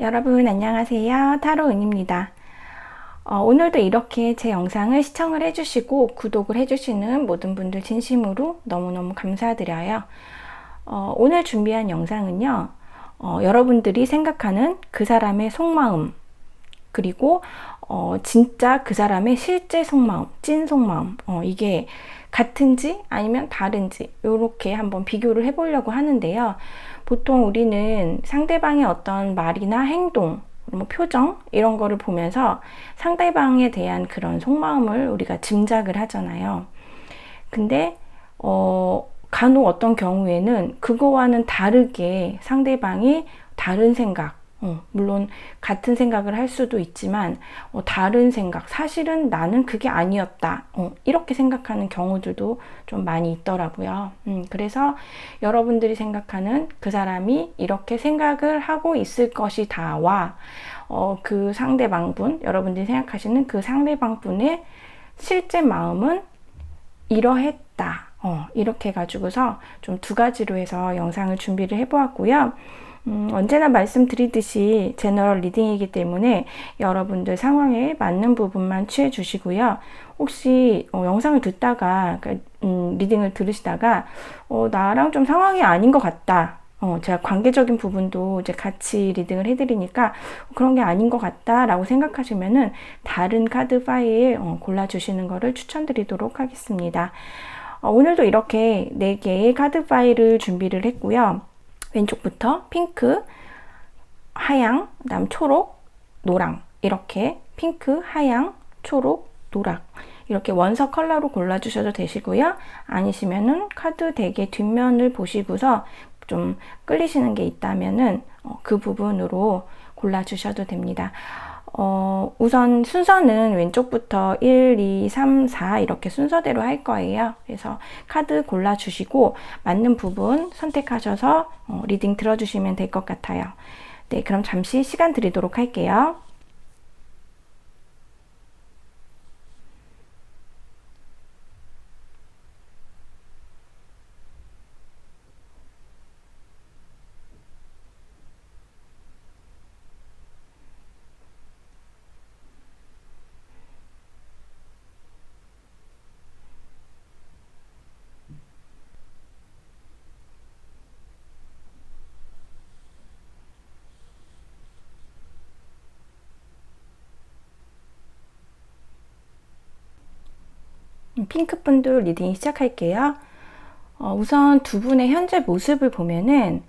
여러분 안녕하세요. 타로은입니다. 오늘도 이렇게 제 영상을 시청을 해주시고 구독을 해주시는 모든 분들 진심으로 너무너무 감사드려요. 오늘 준비한 영상은요. 여러분들이 생각하는 그 사람의 속마음, 그리고 진짜 그 사람의 실제 속마음, 찐 속마음, 이게 같은지 아니면 다른지 이렇게 한번 비교를 해보려고 하는데요. 보통 우리는 상대방의 어떤 말이나 행동, 뭐 표정 이런 거를 보면서 상대방에 대한 그런 속마음을 우리가 짐작을 하잖아요. 근데 간혹 어떤 경우에는 그거와는 다르게 상대방이 다른 생각, 물론 같은 생각을 할 수도 있지만 다른 생각, 사실은 나는 그게 아니었다, 이렇게 생각하는 경우들도 좀 많이 있더라고요. 그래서 여러분들이 생각하는 그 사람이 이렇게 생각을 하고 있을 것이다와 그 상대방분, 여러분들이 생각하시는 그 상대방분의 실제 마음은 이러했다, 이렇게 해가지고서 좀 두 가지로 해서 영상을 준비를 해보았고요. 언제나 말씀드리듯이 제너럴 리딩이기 때문에 여러분들 상황에 맞는 부분만 취해 주시고요. 혹시 영상을 듣다가 리딩을 들으시다가 나랑 좀 상황이 아닌 것 같다, 제가 관계적인 부분도 이제 같이 리딩을 해드리니까 그런 게 아닌 것 같다 라고 생각하시면은 다른 카드 파일 골라주시는 거를 추천드리도록 하겠습니다. 오늘도 이렇게 4개의 카드 파일을 준비를 했고요. 왼쪽부터 핑크, 하양, 그다음 초록, 노랑, 이렇게 핑크, 하양, 초록, 노랑 이렇게 원석 컬러로 골라주셔도 되시고요. 아니시면은 카드 덱의 뒷면을 보시고서 좀 끌리시는 게 있다면은 그 부분으로 골라주셔도 됩니다. 우선 순서는 왼쪽부터 1, 2, 3, 4 이렇게 순서대로 할 거예요. 그래서 카드 골라주시고 맞는 부분 선택하셔서 리딩 들어주시면 될 것 같아요. 네, 그럼 잠시 시간 드리도록 할게요. 핑크분들 리딩 시작할게요. 우선 두 분의 현재 모습을 보면은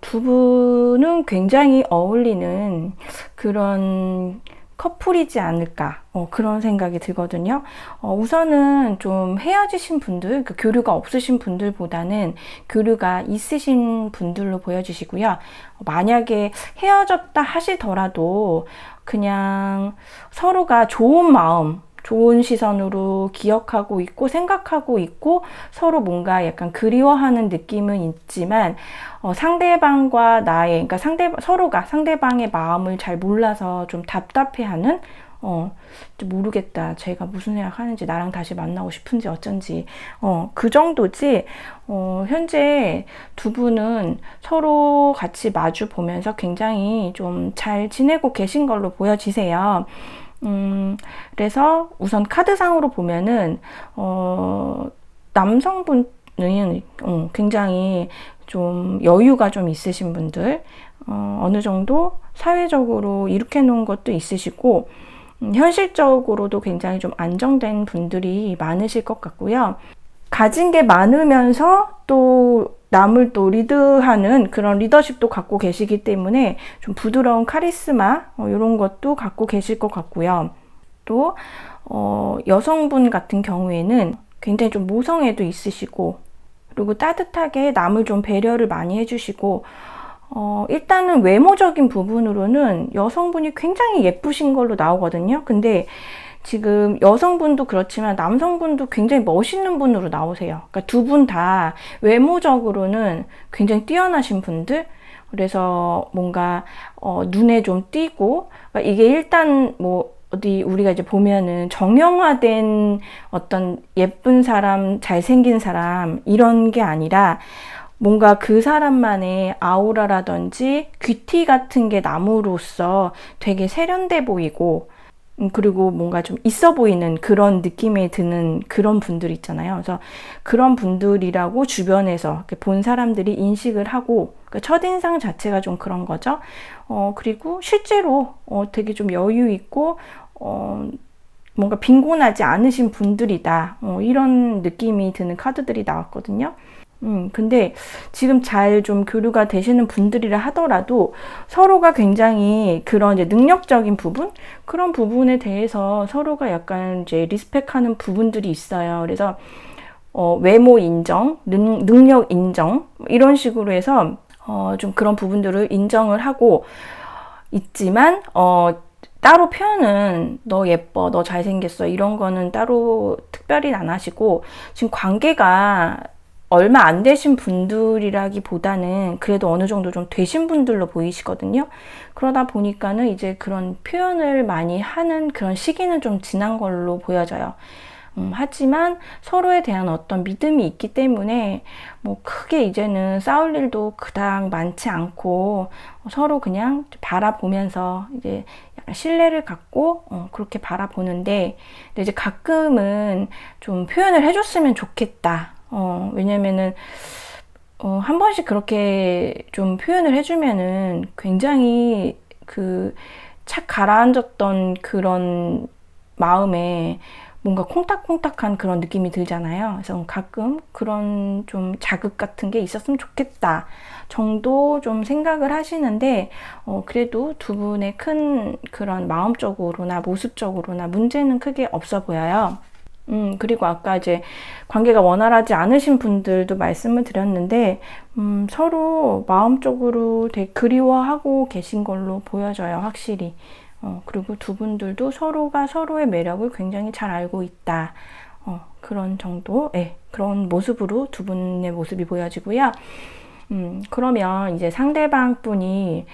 두 분은 굉장히 어울리는 그런 커플이지 않을까, 그런 생각이 들거든요. 우선은 좀 헤어지신 분들, 그 교류가 없으신 분들보다는 교류가 있으신 분들로 보여지시고요. 만약에 헤어졌다 하시더라도 그냥 서로가 좋은 마음, 좋은 시선으로 기억하고 있고 생각하고 있고 서로 뭔가 약간 그리워하는 느낌은 있지만 상대방과 나의, 그러니까 서로가 상대방의 마음을 잘 몰라서 좀 답답해하는, 모르겠다, 제가 무슨 생각하는지, 나랑 다시 만나고 싶은지 어쩐지, 그 정도지. 현재 두 분은 서로 같이 마주 보면서 굉장히 좀 잘 지내고 계신 걸로 보여지세요. 그래서 우선 카드상으로 보면은 남성분은 굉장히 좀 여유가 좀 있으신 분들, 어느 정도 사회적으로 이렇게 놓은 것도 있으시고, 현실적으로도 굉장히 좀 안정된 분들이 많으실 것 같고요. 가진 게 많으면서 또 남을 또 리드하는 그런 리더십도 갖고 계시기 때문에 좀 부드러운 카리스마, 이런 것도 갖고 계실 것 같고요. 또 여성분 같은 경우에는 굉장히 좀 모성애도 있으시고, 그리고 따뜻하게 남을 좀 배려를 많이 해주시고, 일단은 외모적인 부분으로는 여성분이 굉장히 예쁘신 걸로 나오거든요. 근데 지금 여성분도 그렇지만 남성분도 굉장히 멋있는 분으로 나오세요. 그러니까 두 분 다 외모적으로는 굉장히 뛰어나신 분들, 그래서 뭔가 눈에 좀 띄고, 그러니까 이게 일단 뭐 어디 우리가 이제 보면은 정형화된 어떤 예쁜 사람, 잘생긴 사람 이런 게 아니라 뭔가 그 사람만의 아우라라든지 귀티 같은 게 남으로써 되게 세련돼 보이고, 그리고 뭔가 좀 있어 보이는 그런 느낌이 드는 그런 분들 있잖아요. 그래서 그런 분들이라고 주변에서 본 사람들이 인식을 하고, 그러니까 첫인상 자체가 좀 그런 거죠. 그리고 실제로 되게 좀 여유 있고, 뭔가 빈곤하지 않으신 분들이다. 이런 느낌이 드는 카드들이 나왔거든요. 근데 지금 잘 좀 교류가 되시는 분들이라 하더라도 서로가 굉장히 그런 이제 능력적인 부분? 그런 부분에 대해서 서로가 약간 이제 리스펙하는 부분들이 있어요. 그래서 외모 인정, 능력 인정, 이런 식으로 해서 좀 그런 부분들을 인정을 하고 있지만, 따로 표현은 너 예뻐, 너 잘생겼어, 이런 거는 따로 특별히 안 하시고, 지금 관계가 얼마 안 되신 분들이라기보다는 그래도 어느 정도 좀 되신 분들로 보이시거든요. 그러다 보니까는 이제 그런 표현을 많이 하는 그런 시기는 좀 지난 걸로 보여져요. 하지만 서로에 대한 어떤 믿음이 있기 때문에 뭐 크게 이제는 싸울 일도 그닥 많지 않고 서로 그냥 바라보면서 이제 약간 신뢰를 갖고 그렇게 바라보는데, 근데 이제 가끔은 좀 표현을 해줬으면 좋겠다. 왜냐면은 한 번씩 그렇게 좀 표현을 해주면은 굉장히 그 착 가라앉았던 그런 마음에 뭔가 콩닥콩닥한 그런 느낌이 들잖아요. 그래서 가끔 그런 좀 자극 같은 게 있었으면 좋겠다 정도 좀 생각을 하시는데, 그래도 두 분의 큰 그런 마음적으로나 모습적으로나 문제는 크게 없어 보여요. 그리고 아까 이제 관계가 원활하지 않으신 분들도 말씀을 드렸는데, 서로 마음적으로 되게 그리워하고 계신 걸로 보여져요, 확실히. 그리고 두 분들도 서로가 서로의 매력을 굉장히 잘 알고 있다. 그런 정도, 그런 모습으로 두 분의 모습이 보여지고요. 그러면 이제 상대방 분이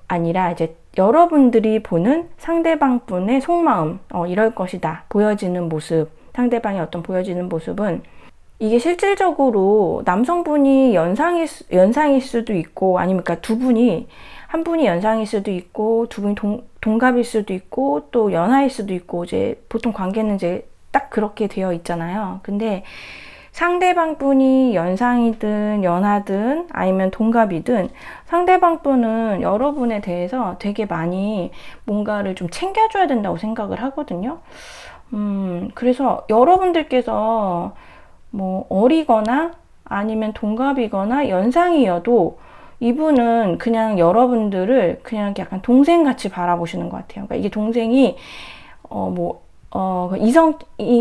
아니라 이제 여러분들이 보는 상대방 분의 속마음, 이럴 것이다. 보여지는 모습, 상대방의 어떤 보여지는 모습은, 이게 실질적으로 남성분이 연상일 수도 있고, 아니면 그러니까 두 분이, 한 분이 연상일 수도 있고, 두 분이 동갑일 수도 있고, 또 연하일 수도 있고, 이제 보통 관계는 이제 딱 그렇게 되어 있잖아요. 근데 상대방 분이 연상이든 연하든 아니면 동갑이든 상대방 분은 여러분에 대해서 되게 많이 뭔가를 좀 챙겨줘야 된다고 생각을 하거든요. 그래서 여러분들께서 뭐 어리거나 아니면 동갑이거나 연상이어도 이분은 그냥 여러분들을 그냥 약간 동생같이 바라보시는 것 같아요. 그러니까 이게 동생이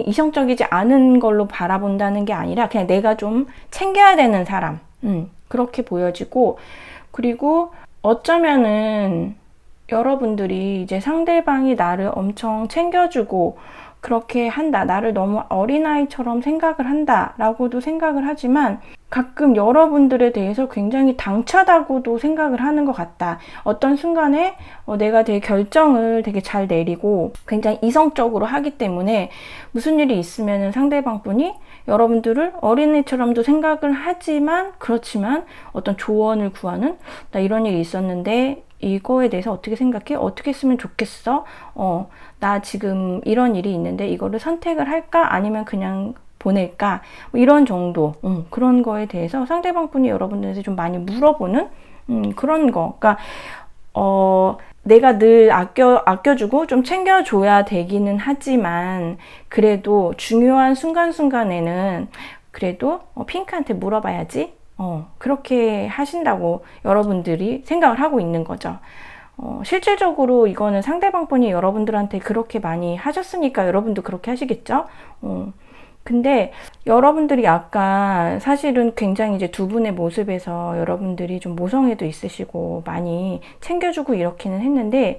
이성적이지 않은 걸로 바라본다는 게 아니라 그냥 내가 좀 챙겨야 되는 사람, 그렇게 보여지고, 그리고 어쩌면은 여러분들이 이제 상대방이 나를 엄청 챙겨주고 그렇게 한다, 나를 너무 어린아이처럼 생각을 한다 라고도 생각을 하지만, 가끔 여러분들에 대해서 굉장히 당차다고도 생각을 하는 것 같다. 어떤 순간에 내가 되게 결정을 되게 잘 내리고 굉장히 이성적으로 하기 때문에 무슨 일이 있으면 상대방 분이 여러분들을 어린애처럼도 생각을 하지만, 그렇지만 어떤 조언을 구하는, 나 이런 일이 있었는데 이거에 대해서 어떻게 생각해? 어떻게 했으면 좋겠어? 나 지금 이런 일이 있는데 이거를 선택을 할까? 아니면 그냥 보낼까? 뭐 이런 정도, 그런 거에 대해서 상대방 분이 여러분들한테 좀 많이 물어보는, 그런 거. 그러니까, 내가 늘 아껴주고 좀 챙겨줘야 되기는 하지만, 그래도 중요한 순간순간에는 그래도 핑크한테 물어봐야지. 그렇게 하신다고 여러분들이 생각을 하고 있는 거죠. 실질적으로 이거는 상대방 분이 여러분들한테 그렇게 많이 하셨으니까 여러분도 그렇게 하시겠죠? 근데 여러분들이 약간 사실은 굉장히 이제 두 분의 모습에서 여러분들이 좀 모성애도 있으시고 많이 챙겨주고 이렇게는 했는데,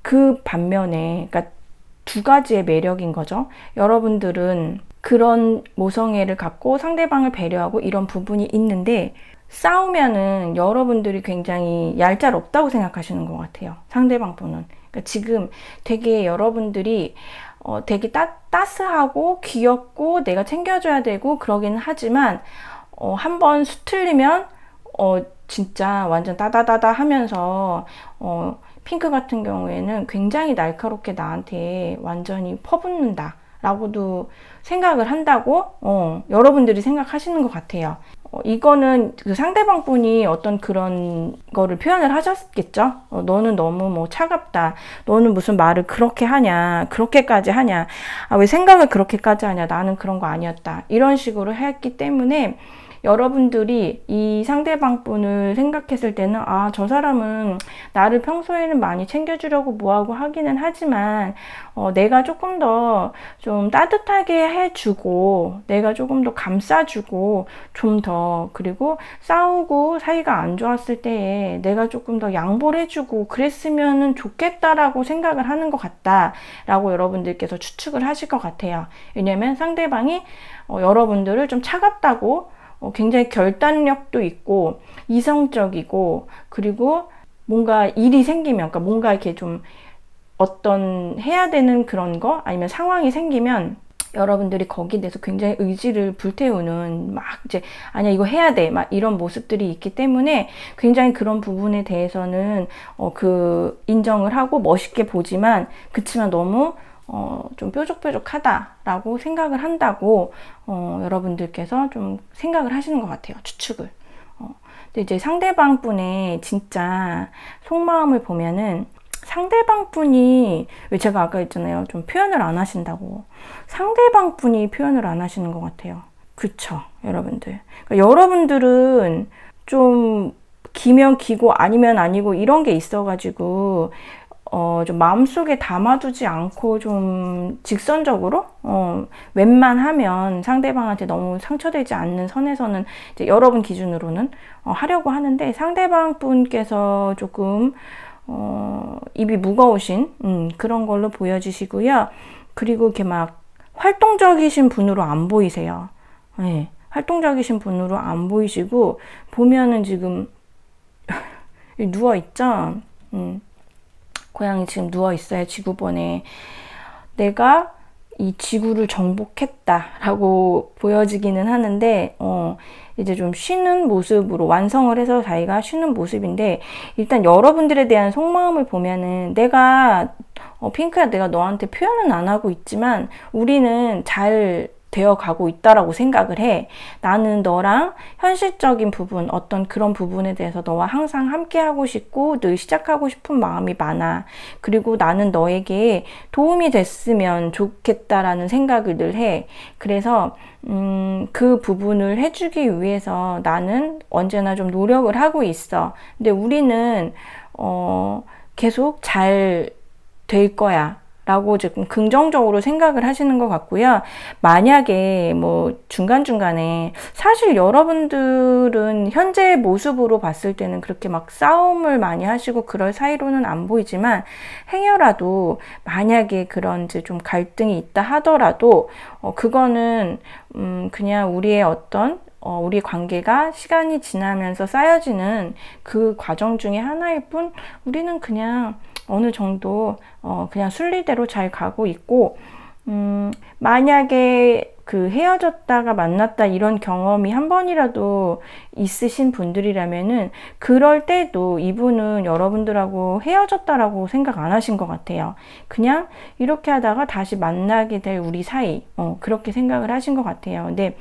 그 반면에, 그러니까 두 가지의 매력인 거죠. 여러분들은 그런 모성애를 갖고 상대방을 배려하고 이런 부분이 있는데, 싸우면은 여러분들이 굉장히 얄짤없다고 생각하시는 것 같아요, 상대방 분은. 그러니까 지금 되게 여러분들이 되게 따스하고 귀엽고 내가 챙겨줘야 되고 그러기는 하지만 한 번 수틀리면 진짜 완전 따다다다 하면서 핑크 같은 경우에는 굉장히 날카롭게 나한테 완전히 퍼붓는다 라고도 생각을 한다고 여러분들이 생각하시는 것 같아요. 이거는 그 상대방 분이 어떤 그런 거를 표현을 하셨겠죠. 너는 너무 뭐 차갑다. 너는 무슨 말을 그렇게 하냐. 그렇게까지 하냐. 왜 생각을 그렇게까지 하냐. 나는 그런 거 아니었다. 이런 식으로 했기 때문에 여러분들이 이 상대방 분을 생각했을 때는 저 사람은 나를 평소에는 많이 챙겨주려고 뭐하고 하기는 하지만 내가 조금 더 좀 따뜻하게 해주고 내가 조금 더 감싸주고 좀 더 그리고 싸우고 사이가 안 좋았을 때에 내가 조금 더 양보를 해주고 그랬으면 좋겠다라고 생각을 하는 것 같다 라고 여러분들께서 추측을 하실 것 같아요. 왜냐면 상대방이 여러분들을 좀 차갑다고 굉장히 결단력도 있고 이성적이고 그리고 뭔가 일이 생기면 그러니까 뭔가 이렇게 좀 어떤 해야 되는 그런 거 아니면 상황이 생기면 여러분들이 거기에 대해서 굉장히 의지를 불태우는 막 이제 아니야 이거 해야 돼 막 이런 모습들이 있기 때문에 굉장히 그런 부분에 대해서는 그 인정을 하고 멋있게 보지만 그치만 너무 좀 뾰족뾰족하다라고 생각을 한다고 여러분들께서 좀 생각을 하시는 것 같아요. 추측을. 근데 이제 상대방 분의 진짜 속마음을 보면은 상대방 분이 왜 제가 아까 했잖아요. 좀 표현을 안 하신다고. 상대방 분이 표현을 안 하시는 것 같아요. 그쵸, 여러분들. 그러니까 여러분들은 좀 기면 기고 아니면 아니고 이런 게 있어가지고 좀 마음속에 담아두지 않고 좀 직선적으로 웬만하면 상대방한테 너무 상처되지 않는 선에서는 이제 여러분 기준으로는 하려고 하는데 상대방 분께서 조금 입이 무거우신 그런 걸로 보여지시고요. 그리고 이렇게 막 활동적이신 분으로 안 보이세요. 네, 활동적이신 분으로 안 보이시고 보면은 지금 누워있죠? 고양이 지금 누워있어요. 지구본에. 내가 이 지구를 정복했다라고 보여지기는 하는데 이제 좀 쉬는 모습으로 완성을 해서 자기가 쉬는 모습인데 일단 여러분들에 대한 속마음을 보면은 내가 핑크야 내가 너한테 표현은 안 하고 있지만 우리는 잘 되어 가고 있다라고 생각을 해. 나는 너랑 현실적인 부분, 어떤 그런 부분에 대해서 너와 항상 함께 하고 싶고 늘 시작하고 싶은 마음이 많아. 그리고 나는 너에게 도움이 됐으면 좋겠다라는 생각을 늘 해. 그래서 그 부분을 해주기 위해서 나는 언제나 좀 노력을 하고 있어. 근데 우리는 계속 잘 될 거야. 라고 지금 긍정적으로 생각을 하시는 것 같고요. 만약에 뭐 중간중간에 사실 여러분들은 현재의 모습으로 봤을 때는 그렇게 막 싸움을 많이 하시고 그럴 사이로는 안 보이지만 행여라도 만약에 그런 이제 좀 갈등이 있다 하더라도 그거는 그냥 우리의 어떤 우리 관계가 시간이 지나면서 쌓여지는 그 과정 중에 하나일 뿐 우리는 그냥 어느 정도 그냥 순리대로 잘 가고 있고 만약에 그 헤어졌다가 만났다 이런 경험이 한 번이라도 있으신 분들이라면은 그럴 때도 이분은 여러분들하고 헤어졌다라고 생각 안 하신 것 같아요. 그냥 이렇게 하다가 다시 만나게 될 우리 사이 그렇게 생각을 하신 것 같아요. 근데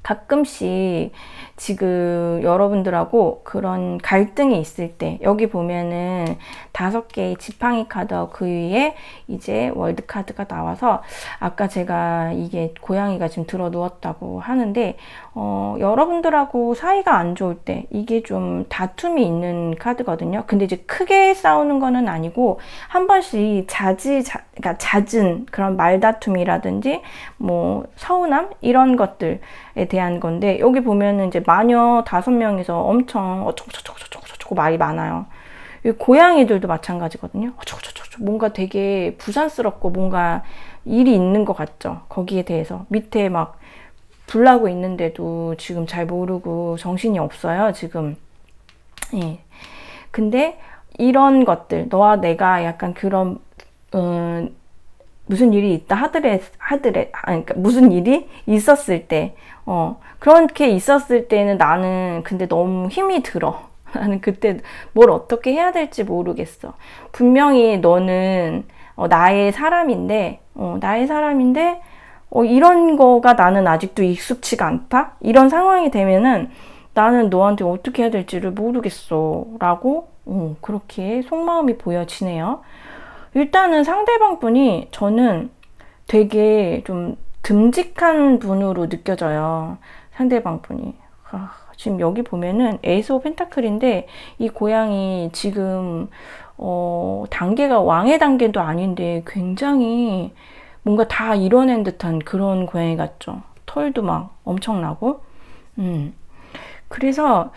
가끔씩 지금 여러분들하고 그런 갈등이 있을 때 여기 보면은 5개의 지팡이 카드와 그 위에 이제 월드 카드가 나와서 아까 제가 이게 고양이가 지금 들어 누웠다고 하는데 여러분들하고 사이가 안 좋을 때 이게 좀 다툼이 있는 카드거든요. 근데 이제 크게 싸우는 거는 아니고 한 번씩 그러니까 잦은 그런 말다툼이라든지 뭐 서운함 이런 것들에 대한 건데 여기 보면은 이제 마녀 5명이서 엄청 어쩌고저쩌고 말이 많아요. 고양이들도 마찬가지거든요. 어쩌고저쩌고 뭔가 되게 부산스럽고 뭔가 일이 있는 것 같죠. 거기에 대해서 밑에 막 불나고 있는데도 지금 잘 모르고 정신이 없어요. 지금. 예. 근데 이런 것들 너와 내가 약간 그런 무슨 일이 있다 그러니까 무슨 일이 있었을 때, 그렇게 있었을 때는 나는 근데 너무 힘이 들어. 나는 그때 뭘 어떻게 해야 될지 모르겠어. 분명히 너는 나의 사람인데, 이런 거가 나는 아직도 익숙치가 않다? 이런 상황이 되면은 나는 너한테 어떻게 해야 될지를 모르겠어. 라고, 그렇게 속마음이 보여지네요. 일단은 상대방 분이 저는 되게 좀 듬직한 분으로 느껴져요. 상대방 분이. 지금 여기 보면은 에이스 오브 펜타클인데 이 고양이 지금 단계가 왕의 단계도 아닌데 굉장히 뭔가 다 이뤄낸 듯한 그런 고양이 같죠. 털도 막 엄청나고. 그래서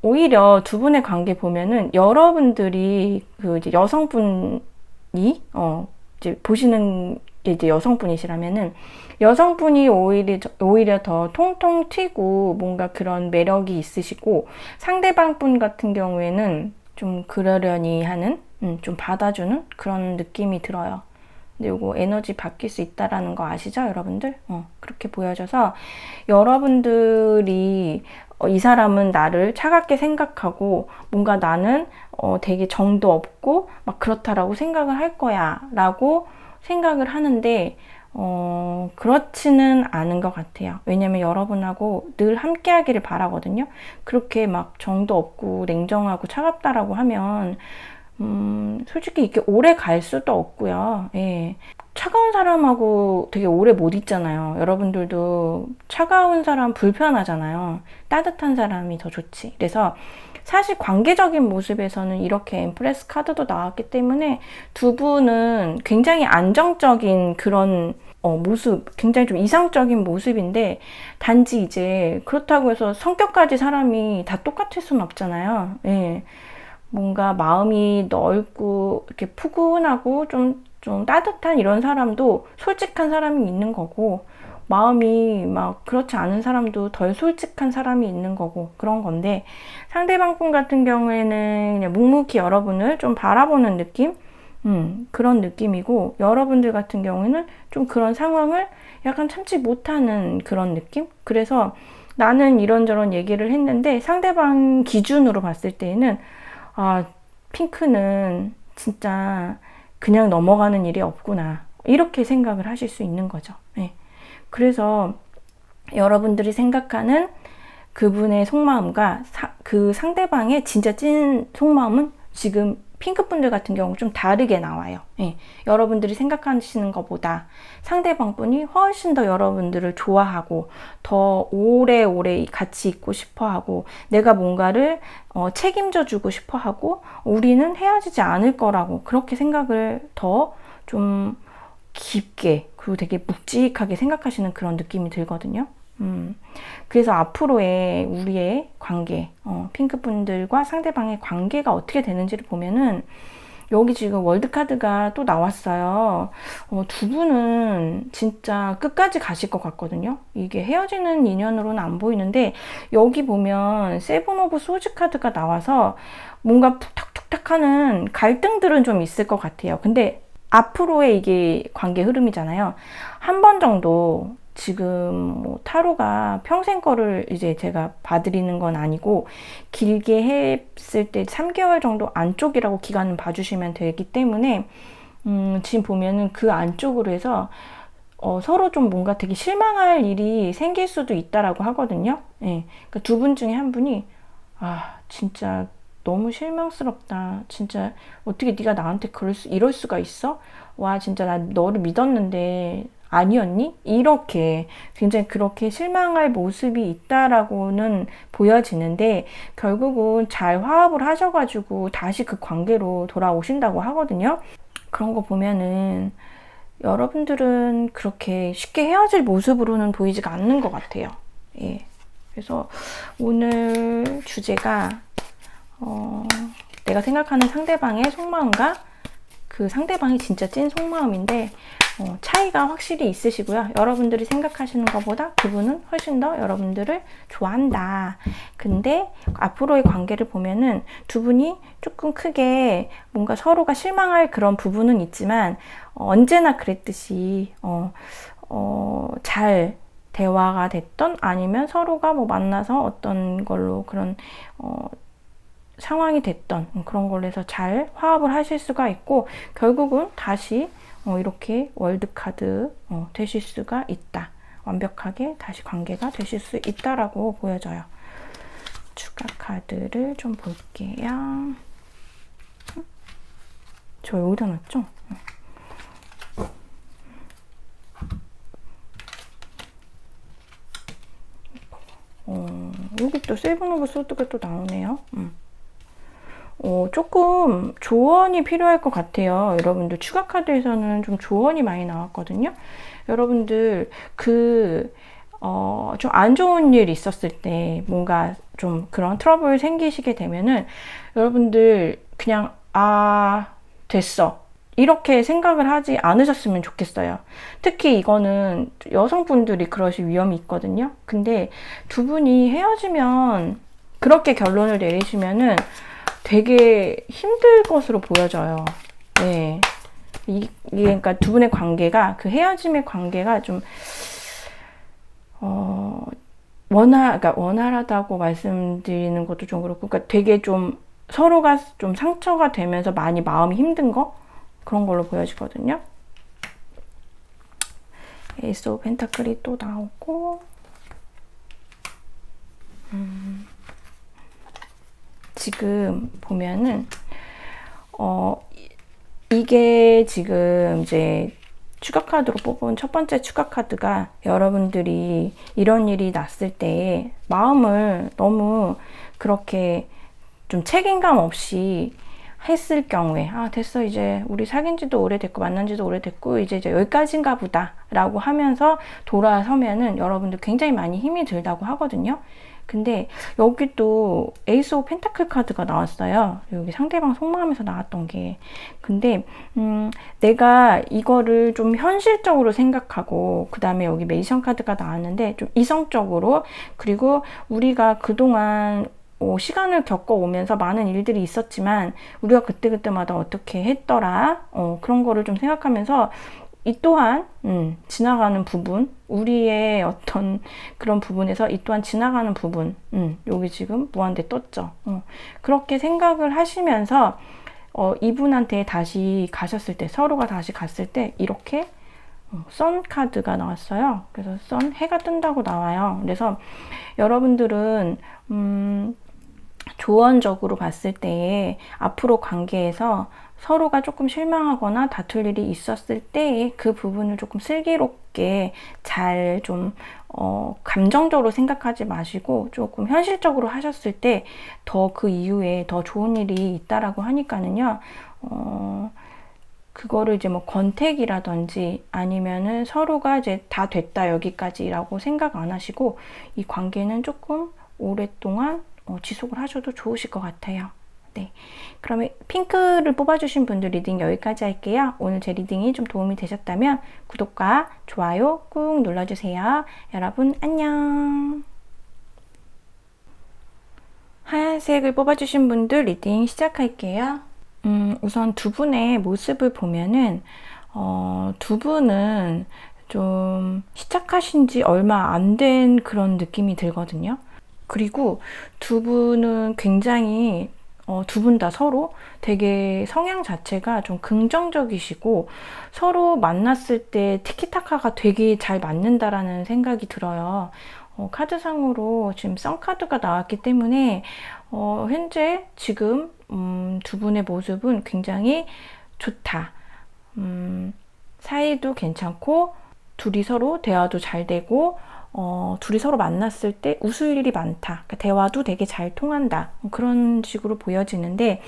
오히려 두 분의 관계 보면은 여러분들이 그 이제 여성분이 이제 보시는 게 이제 여성분이시라면은 여성분이 오히려 더 통통 튀고 뭔가 그런 매력이 있으시고 상대방 분 같은 경우에는 좀 그러려니 하는 좀 받아주는 그런 느낌이 들어요. 근데 요거 에너지 바뀔 수 있다라는 거 아시죠, 여러분들? 그렇게 보여져서 여러분들이 이 사람은 나를 차갑게 생각하고 뭔가 나는 되게 정도 없고 막 그렇다라고 생각을 할 거야 라고 생각을 하는데 그렇지는 않은 것 같아요. 왜냐면 여러분하고 늘 함께 하기를 바라거든요. 그렇게 막 정도 없고 냉정하고 차갑다라고 하면 솔직히 이렇게 오래 갈 수도 없고요. 예. 차가운 사람하고 되게 오래 못 있잖아요. 여러분들도 차가운 사람 불편하잖아요. 따뜻한 사람이 더 좋지. 그래서 사실 관계적인 모습에서는 이렇게 엠프레스 카드도 나왔기 때문에 두 분은 굉장히 안정적인 그런 모습, 굉장히 좀 이상적인 모습인데 단지 이제 그렇다고 해서 성격까지 사람이 다 똑같을 수는 없잖아요. 예. 뭔가 마음이 넓고 이렇게 푸근하고 좀 따뜻한 이런 사람도 솔직한 사람이 있는 거고 마음이 막 그렇지 않은 사람도 덜 솔직한 사람이 있는 거고 그런 건데 상대방 분 같은 경우에는 그냥 묵묵히 여러분을 좀 바라보는 느낌? 그런 느낌이고 여러분들 같은 경우에는 좀 그런 상황을 약간 참지 못하는 그런 느낌? 그래서 나는 이런저런 얘기를 했는데 상대방 기준으로 봤을 때에는 핑크는 진짜 그냥 넘어가는 일이 없구나. 이렇게 생각을 하실 수 있는 거죠. 네. 그래서 여러분들이 생각하는 그분의 속마음과 그 상대방의 진짜 찐 속마음은 지금 핑크분들 같은 경우 좀 다르게 나와요. 예. 여러분들이 생각하시는 것보다 상대방 분이 훨씬 더 여러분들을 좋아하고 더 오래오래 같이 있고 싶어 하고 내가 뭔가를 책임져 주고 싶어 하고 우리는 헤어지지 않을 거라고 그렇게 생각을 더 좀 깊게 그리고 되게 묵직하게 생각하시는 그런 느낌이 들거든요. 그래서 앞으로의 우리의 관계, 핑크분들과 상대방의 관계가 어떻게 되는지를 보면은 여기 지금 월드카드가 또 나왔어요. 두 분은 진짜 끝까지 가실 것 같거든요. 이게 헤어지는 인연으로는 안 보이는데 여기 보면 세븐 오브 소즈 카드가 나와서 뭔가 툭탁툭탁 하는 갈등들은 좀 있을 것 같아요. 근데 앞으로의 이게 관계 흐름이잖아요. 한 번 정도 지금 뭐 타로가 평생 거를 이제 제가 봐드리는 건 아니고 길게 했을 때 3개월 정도 안쪽이라고 기간을 봐주시면 되기 때문에 지금 보면은 그 안쪽으로 해서 서로 좀 뭔가 되게 실망할 일이 생길 수도 있다라고 하거든요. 예. 그러니까 두 분 중에 한 분이 진짜 너무 실망스럽다. 진짜 어떻게 네가 나한테 이럴 수가 있어? 와 진짜 나 너를 믿었는데 아니었니? 이렇게 굉장히 그렇게 실망할 모습이 있다라고는 보여지는데 결국은 잘 화합을 하셔가지고 다시 그 관계로 돌아오신다고 하거든요. 그런 거 보면은 여러분들은 그렇게 쉽게 헤어질 모습으로는 보이지가 않는 것 같아요. 예. 그래서 오늘 주제가 내가 생각하는 상대방의 속마음과 그 상대방이 진짜 찐 속마음인데 차이가 확실히 있으시고요. 여러분들이 생각하시는 것보다 그분은 훨씬 더 여러분들을 좋아한다. 근데 앞으로의 관계를 보면은 두 분이 조금 크게 뭔가 서로가 실망할 그런 부분은 있지만 언제나 그랬듯이 잘 대화가 됐던 아니면 서로가 뭐 만나서 어떤 걸로 그런 상황이 됐던 그런 걸로 해서 잘 화합을 하실 수가 있고 결국은 다시 이렇게 월드카드 되실 수가 있다. 완벽하게 다시 관계가 되실 수 있다라고 보여져요. 추가 카드를 좀 볼게요. 저 여기다 놨죠? 여기 또 세븐 오브 소드가 또 나오네요. 조금 조언이 필요할 것 같아요. 여러분들 추가 카드에서는 좀 조언이 많이 나왔거든요. 여러분들 좀 안 좋은 일 있었을 때 뭔가 좀 그런 트러블 생기시게 되면은 여러분들 그냥 됐어 이렇게 생각을 하지 않으셨으면 좋겠어요. 특히 이거는 여성분들이 그러실 위험이 있거든요. 근데 두 분이 헤어지면 그렇게 결론을 내리시면은 되게 힘들 것으로 보여져요. 네. 그러니까 두 분의 관계가, 그 헤어짐의 관계가 좀, 그러니까 원활하다고 말씀드리는 것도 좀 그렇고, 그러니까 되게 좀 서로가 좀 상처가 되면서 많이 마음이 힘든 거? 그런 걸로 보여지거든요. 에이스 오브 펜타클이 또 나오고, 지금 보면은 이게 지금 이제 추가 카드로 뽑은 첫 번째 추가 카드가 여러분들이 이런 일이 났을 때 마음을 너무 그렇게 좀 책임감 없이 했을 경우에 됐어 이제 우리 사귄 지도 오래됐고 만난 지도 오래됐고 이제 여기까지인가 보다 라고 하면서 돌아서면은 여러분들 굉장히 많이 힘이 들다고 하거든요. 근데 여기 또 에이스 오브 펜타클 카드가 나왔어요. 여기 상대방 속마음에서 나왔던 게. 근데 내가 이거를 좀 현실적으로 생각하고 그 다음에 여기 메이션 카드가 나왔는데 좀 이성적으로 그리고 우리가 그동안 시간을 겪어오면서 많은 일들이 있었지만 우리가 그때그때마다 어떻게 했더라 그런 거를 좀 생각하면서 이 또한 지나가는 부분 우리의 어떤 그런 부분에서 이 또한 지나가는 부분 여기 지금 무한대 떴죠. 그렇게 생각을 하시면서 이분한테 다시 가셨을 때 서로가 다시 갔을 때 이렇게 선 카드가 나왔어요. 그래서 선 해가 뜬다고 나와요. 그래서 여러분들은 조언적으로 봤을 때 앞으로 관계에서 서로가 조금 실망하거나 다툴 일이 있었을 때 그 부분을 조금 슬기롭게 잘 좀 감정적으로 생각하지 마시고 조금 현실적으로 하셨을 때 더 그 이후에 더 좋은 일이 있다라고 하니까는요. 그거를 이제 뭐 권태기라든지 아니면은 서로가 이제 다 됐다 여기까지라고 생각 안 하시고 이 관계는 조금 오랫동안 지속을 하셔도 좋으실 것 같아요. 네, 그러면 핑크를 뽑아주신 분들 리딩 여기까지 할게요. 오늘 제 리딩이 좀 도움이 되셨다면 구독과 좋아요 꾹 눌러주세요. 여러분 안녕. 하얀색을 뽑아주신 분들 리딩 시작할게요. 우선 두 분의 모습을 보면은 두 분은 좀 시작하신 지 얼마 안 된 그런 느낌이 들거든요. 그리고 두 분은 굉장히 두 분 다 서로 되게 성향 자체가 좀 긍정적이시고 서로 만났을 때 티키타카가 되게 잘 맞는다라는 생각이 들어요. 카드상으로 지금 썬카드가 나왔기 때문에 현재 지금 두 분의 모습은 굉장히 좋다. 사이도 괜찮고 둘이 서로 대화도 잘 되고 둘이 서로 만났을 때 웃을 일이 많다. 그러니까 대화도 되게 잘 통한다. 그런 식으로 보여지는데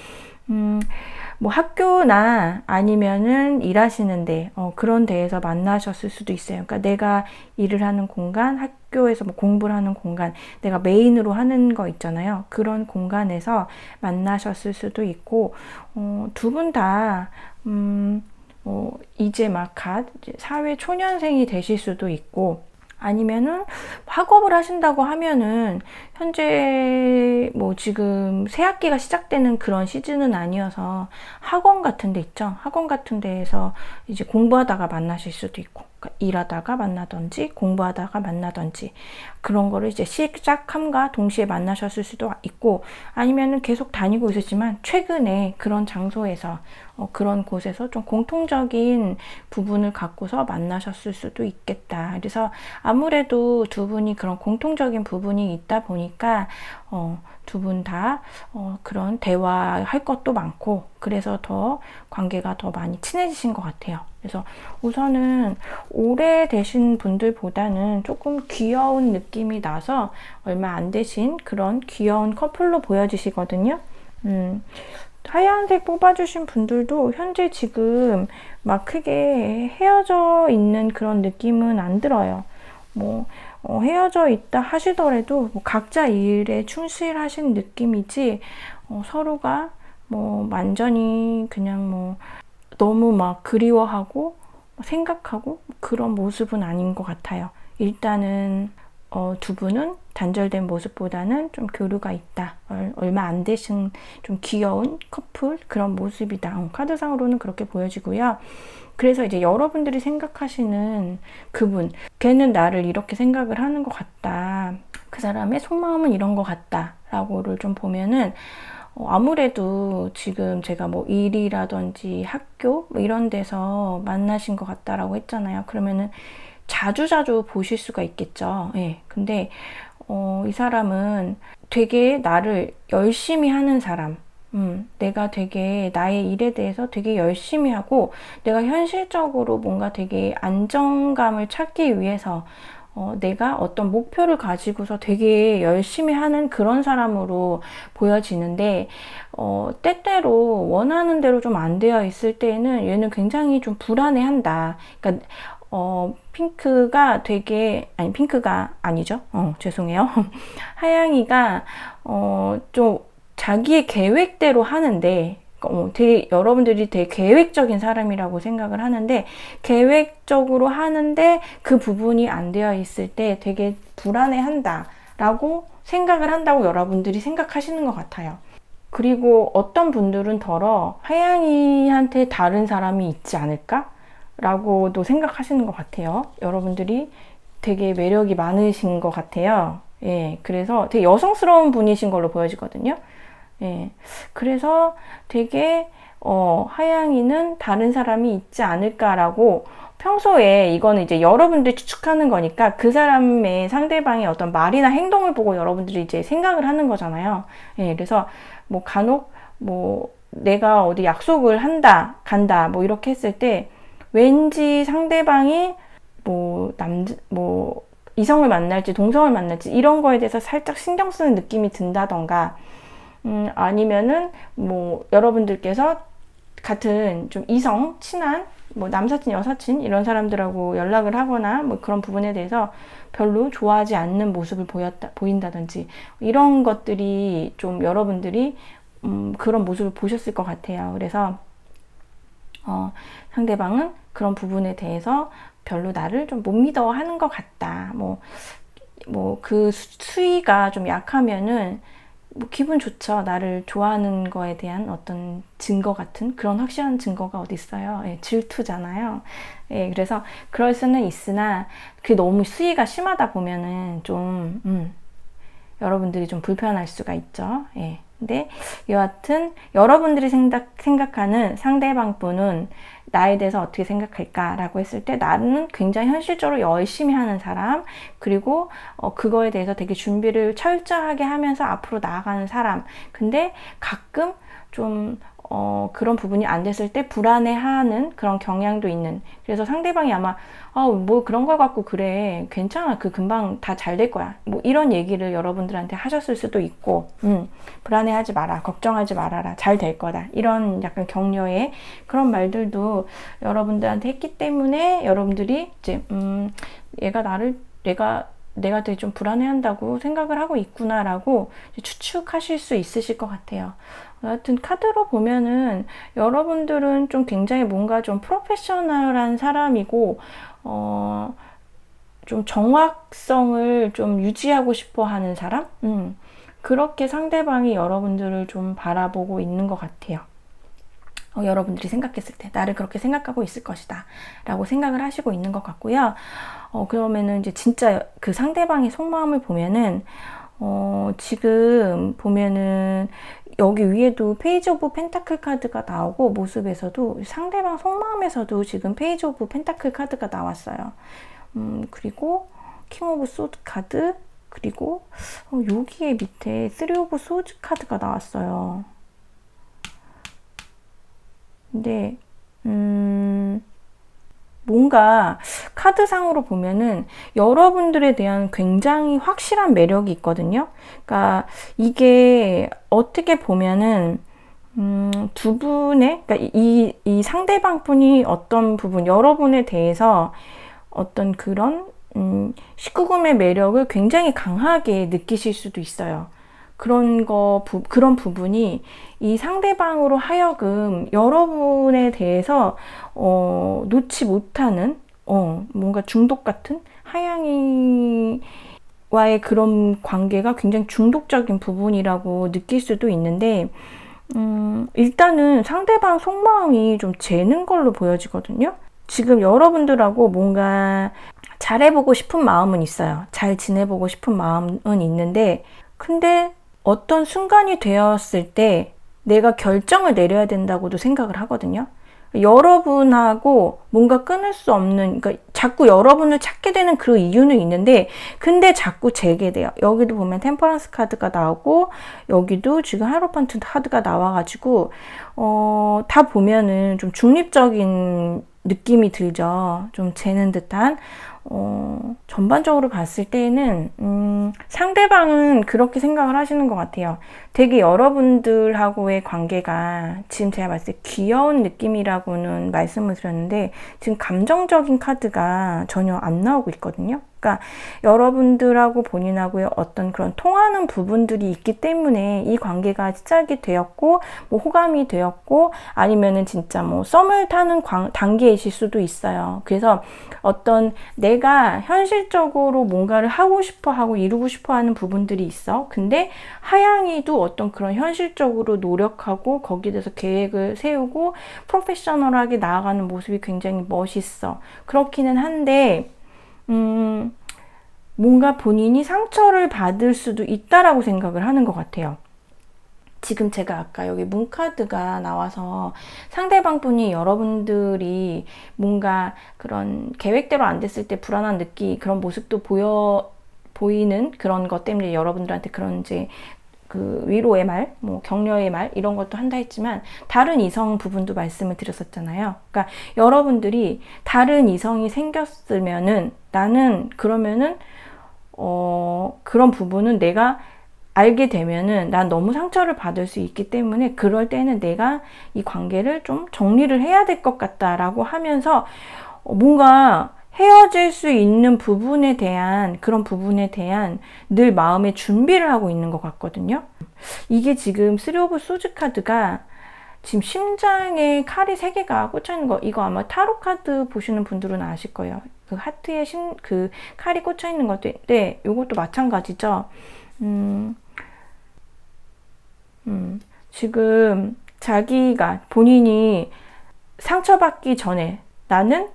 뭐 학교나 아니면은 일하시는데 그런 데에서 만나셨을 수도 있어요. 그러니까 내가 일을 하는 공간, 학교에서 뭐 공부를 하는 공간, 내가 메인으로 하는 거 있잖아요. 그런 공간에서 만나셨을 수도 있고 두 분 다 이제 막 이제 사회 초년생이 되실 수도 있고, 아니면은 학업을 하신다고 하면은 현재 뭐 지금 새 학기가 시작되는 그런 시즌은 아니어서 학원 같은 데 있죠. 학원 같은 데에서 이제 공부하다가 만나실 수도 있고, 그러니까 일하다가 만나든지 공부하다가 만나든지 그런 거를 이제 시작함과 동시에 만나셨을 수도 있고, 아니면은 계속 다니고 있었지만 최근에 그런 장소에서 그런 곳에서 좀 공통적인 부분을 갖고서 만나셨을 수도 있겠다. 그래서 아무래도 두 분이 그런 공통적인 부분이 있다 보니까 두 분 다 그런 대화할 것도 많고, 그래서 더 관계가 더 많이 친해지신 것 같아요. 그래서 우선은 오래되신 분들보다는 조금 귀여운 느낌이 나서 얼마 안 되신 그런 귀여운 커플로 보여지시거든요. 하얀색 뽑아주신 분들도 현재 지금 막 크게 헤어져 있는 그런 느낌은 안 들어요. 뭐 헤어져 있다 하시더라도 뭐 각자 일에 충실하신 느낌이지, 서로가 뭐 완전히 그냥 뭐 너무 막 그리워하고 생각하고 그런 모습은 아닌 것 같아요. 일단은 두 분은 단절된 모습보다는 좀 교류가 있다. 얼마 안 되신 좀 귀여운 커플 그런 모습이다. 카드상으로는 그렇게 보여지고요. 그래서 이제 여러분들이 생각하시는 그분, 걔는 나를 이렇게 생각을 하는 것 같다. 그 사람의 속마음은 이런 것 같다. 라고를 좀 보면은 아무래도 지금 제가 뭐 일이라든지 학교 뭐 이런 데서 만나신 것 같다라고 했잖아요. 그러면은 자주자주 보실 수가 있겠죠. 예. 근데 이 사람은 되게 나를 열심히 하는 사람, 내가 되게 나의 일에 대해서 되게 열심히 하고, 내가 현실적으로 뭔가 되게 안정감을 찾기 위해서 내가 어떤 목표를 가지고서 되게 열심히 하는 그런 사람으로 보여지는데, 때때로 원하는 대로 좀 안 되어 있을 때에는 얘는 굉장히 좀 불안해한다. 그러니까 핑크가 되게, 아니 핑크가 아니죠. 죄송해요. 하양이가 좀 자기의 계획대로 하는데, 되게 여러분들이 되게 계획적인 사람이라고 생각을 하는데, 계획적으로 하는데 그 부분이 안 되어 있을 때 되게 불안해한다 라고 생각을 한다고 여러분들이 생각하시는 것 같아요. 그리고 어떤 분들은 더러 하양이한테 다른 사람이 있지 않을까? 라고도 생각하시는 것 같아요. 여러분들이 되게 매력이 많으신 것 같아요. 예, 그래서 되게 여성스러운 분이신 걸로 보여지거든요. 예, 그래서 되게 하양이는 다른 사람이 있지 않을까라고, 평소에 이거는 이제 여러분들이 추측하는 거니까 그 사람의 상대방의 어떤 말이나 행동을 보고 여러분들이 이제 생각을 하는 거잖아요. 예, 그래서 뭐 간혹 뭐 내가 어디 약속을 한다, 간다, 뭐 이렇게 했을 때 왠지 상대방이 뭐 이성을 만날지 동성을 만날지 이런 거에 대해서 살짝 신경 쓰는 느낌이 든다던가, 아니면은 뭐 여러분들께서 같은 좀 이성 친한 뭐 남사친 여사친 이런 사람들하고 연락을 하거나 뭐 그런 부분에 대해서 별로 좋아하지 않는 모습을 보인다든지, 이런 것들이 좀 여러분들이 그런 모습을 보셨을 것 같아요. 그래서 상대방은 그런 부분에 대해서 별로 나를 좀 못 믿어 하는 것 같다. 그 수위가 좀 약하면은 뭐 기분 좋죠. 나를 좋아하는 거에 대한 어떤 증거 같은 그런 확실한 증거가 어디 있어요. 예, 질투잖아요. 예, 그래서 그럴 수는 있으나 그게 너무 수위가 심하다 보면은 좀 여러분들이 좀 불편할 수가 있죠. 예. 근데 여하튼 여러분들이 생각하는 상대방 분은 나에 대해서 어떻게 생각할까라고 했을 때, 나는 굉장히 현실적으로 열심히 하는 사람, 그리고 그거에 대해서 되게 준비를 철저하게 하면서 앞으로 나아가는 사람. 근데 가끔 좀 그런 부분이 안 됐을 때 불안해하는 그런 경향도 있는. 그래서 상대방이 아마 뭐 그런 걸 갖고 그래, 괜찮아, 그 금방 다 잘 될 거야, 뭐 이런 얘기를 여러분들한테 하셨을 수도 있고, 불안해하지 마라, 걱정하지 말아라, 잘 될 거다, 이런 약간 격려의 그런 말들도 여러분들한테 했기 때문에 여러분들이 이제 내가 내가 되게 좀 불안해한다고 생각을 하고 있구나라고 추측하실 수 있으실 것 같아요. 하여튼 카드로 보면은 여러분들은 좀 굉장히 뭔가 좀 프로페셔널한 사람이고 좀 정확성을 좀 유지하고 싶어 하는 사람? 그렇게 상대방이 여러분들을 좀 바라보고 있는 것 같아요. 여러분들이 생각했을 때 나를 그렇게 생각하고 있을 것이다 라고 생각을 하시고 있는 것 같고요. 그러면은 이제 진짜 그 상대방의 속마음을 보면은 지금 보면은 여기 위에도 페이지 오브 펜타클 카드가 나오고 모습에서도 상대방 속마음에서도 지금 페이지 오브 펜타클 카드가 나왔어요. 그리고 킹 오브 소드 카드, 그리고 여기에 밑에 3 오브 소즈 카드가 나왔어요. 근데 뭔가 카드상으로 보면은 여러분들에 대한 굉장히 확실한 매력이 있거든요. 그러니까 이게 어떻게 보면은 두 분의, 그러니까 이 상대방 분이 어떤 부분, 여러분에 대해서 어떤 그런 19금의 매력을 굉장히 강하게 느끼실 수도 있어요. 그런 부분이 이 상대방으로 하여금 여러분에 대해서 놓지 못하는 뭔가 중독 같은 하양이와의 그런 관계가 굉장히 중독적인 부분이라고 느낄 수도 있는데 일단은 상대방 속마음이 좀 재는 걸로 보여지거든요. 지금 여러분들하고 뭔가 잘해보고 싶은 마음은 있어요. 잘 지내보고 싶은 마음은 있는데 근데 어떤 순간이 되었을 때 내가 결정을 내려야 된다고도 생각을 하거든요. 여러분하고 뭔가 끊을 수 없는, 그러니까 자꾸 여러분을 찾게 되는 그 이유는 있는데 근데 자꾸 재게 돼요. 여기도 보면 템퍼런스 카드가 나오고 여기도 지금 하이로판트 카드가 나와가지고 다 보면은 좀 중립적인 느낌이 들죠. 좀 재는 듯한. 전반적으로 봤을 때는 상대방은 그렇게 생각을 하시는 것 같아요. 되게 여러분들하고의 관계가 지금 제가 봤을 때 귀여운 느낌이라고는 말씀을 드렸는데 지금 감정적인 카드가 전혀 안 나오고 있거든요. 그러니까 여러분들하고 본인하고의 어떤 그런 통하는 부분들이 있기 때문에 이 관계가 시작이 되었고 뭐 호감이 되었고 아니면은 진짜 뭐 썸을 타는 단계이실 수도 있어요. 그래서 어떤 내가 현실적으로 뭔가를 하고 싶어 하고 이루고 싶어 하는 부분들이 있어. 근데 하양이도 어떤 그런 현실적으로 노력하고 거기에 대해서 계획을 세우고 프로페셔널하게 나아가는 모습이 굉장히 멋있어. 그렇기는 한데 뭔가 본인이 상처를 받을 수도 있다라고 생각을 하는 것 같아요. 지금 제가 아까 여기 문카드가 나와서 상대방 분이 여러분들이 뭔가 그런 계획대로 안 됐을 때 불안한 그런 모습도 보이는 그런 것 때문에 여러분들한테 그런 이제 그 위로의 말, 뭐 격려의 말 이런 것도 한다 했지만 다른 이성 부분도 말씀을 드렸었잖아요. 그러니까 여러분들이 다른 이성이 생겼으면은 나는 그러면은 그런 부분은 내가 알게 되면은 난 너무 상처를 받을 수 있기 때문에 그럴 때는 내가 이 관계를 좀 정리를 해야 될 것 같다라고 하면서 뭔가 헤어질 수 있는 부분에 대한 그런 부분에 대한 늘 마음의 준비를 하고 있는 것 같거든요. 이게 지금 3 오브 소즈 카드가 지금 심장에 칼이 3개가 꽂혀 있는 거, 이거 아마 타로 카드 보시는 분들은 아실 거예요. 그 하트에 그 칼이 꽂혀 있는 것인데 이것도 마찬가지죠. 지금 자기가 본인이 상처받기 전에 나는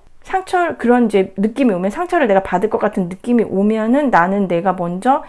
그런 이제 느낌이 오면 상처를 내가 받을 것 같은 느낌이 오면은 나는 내가 먼저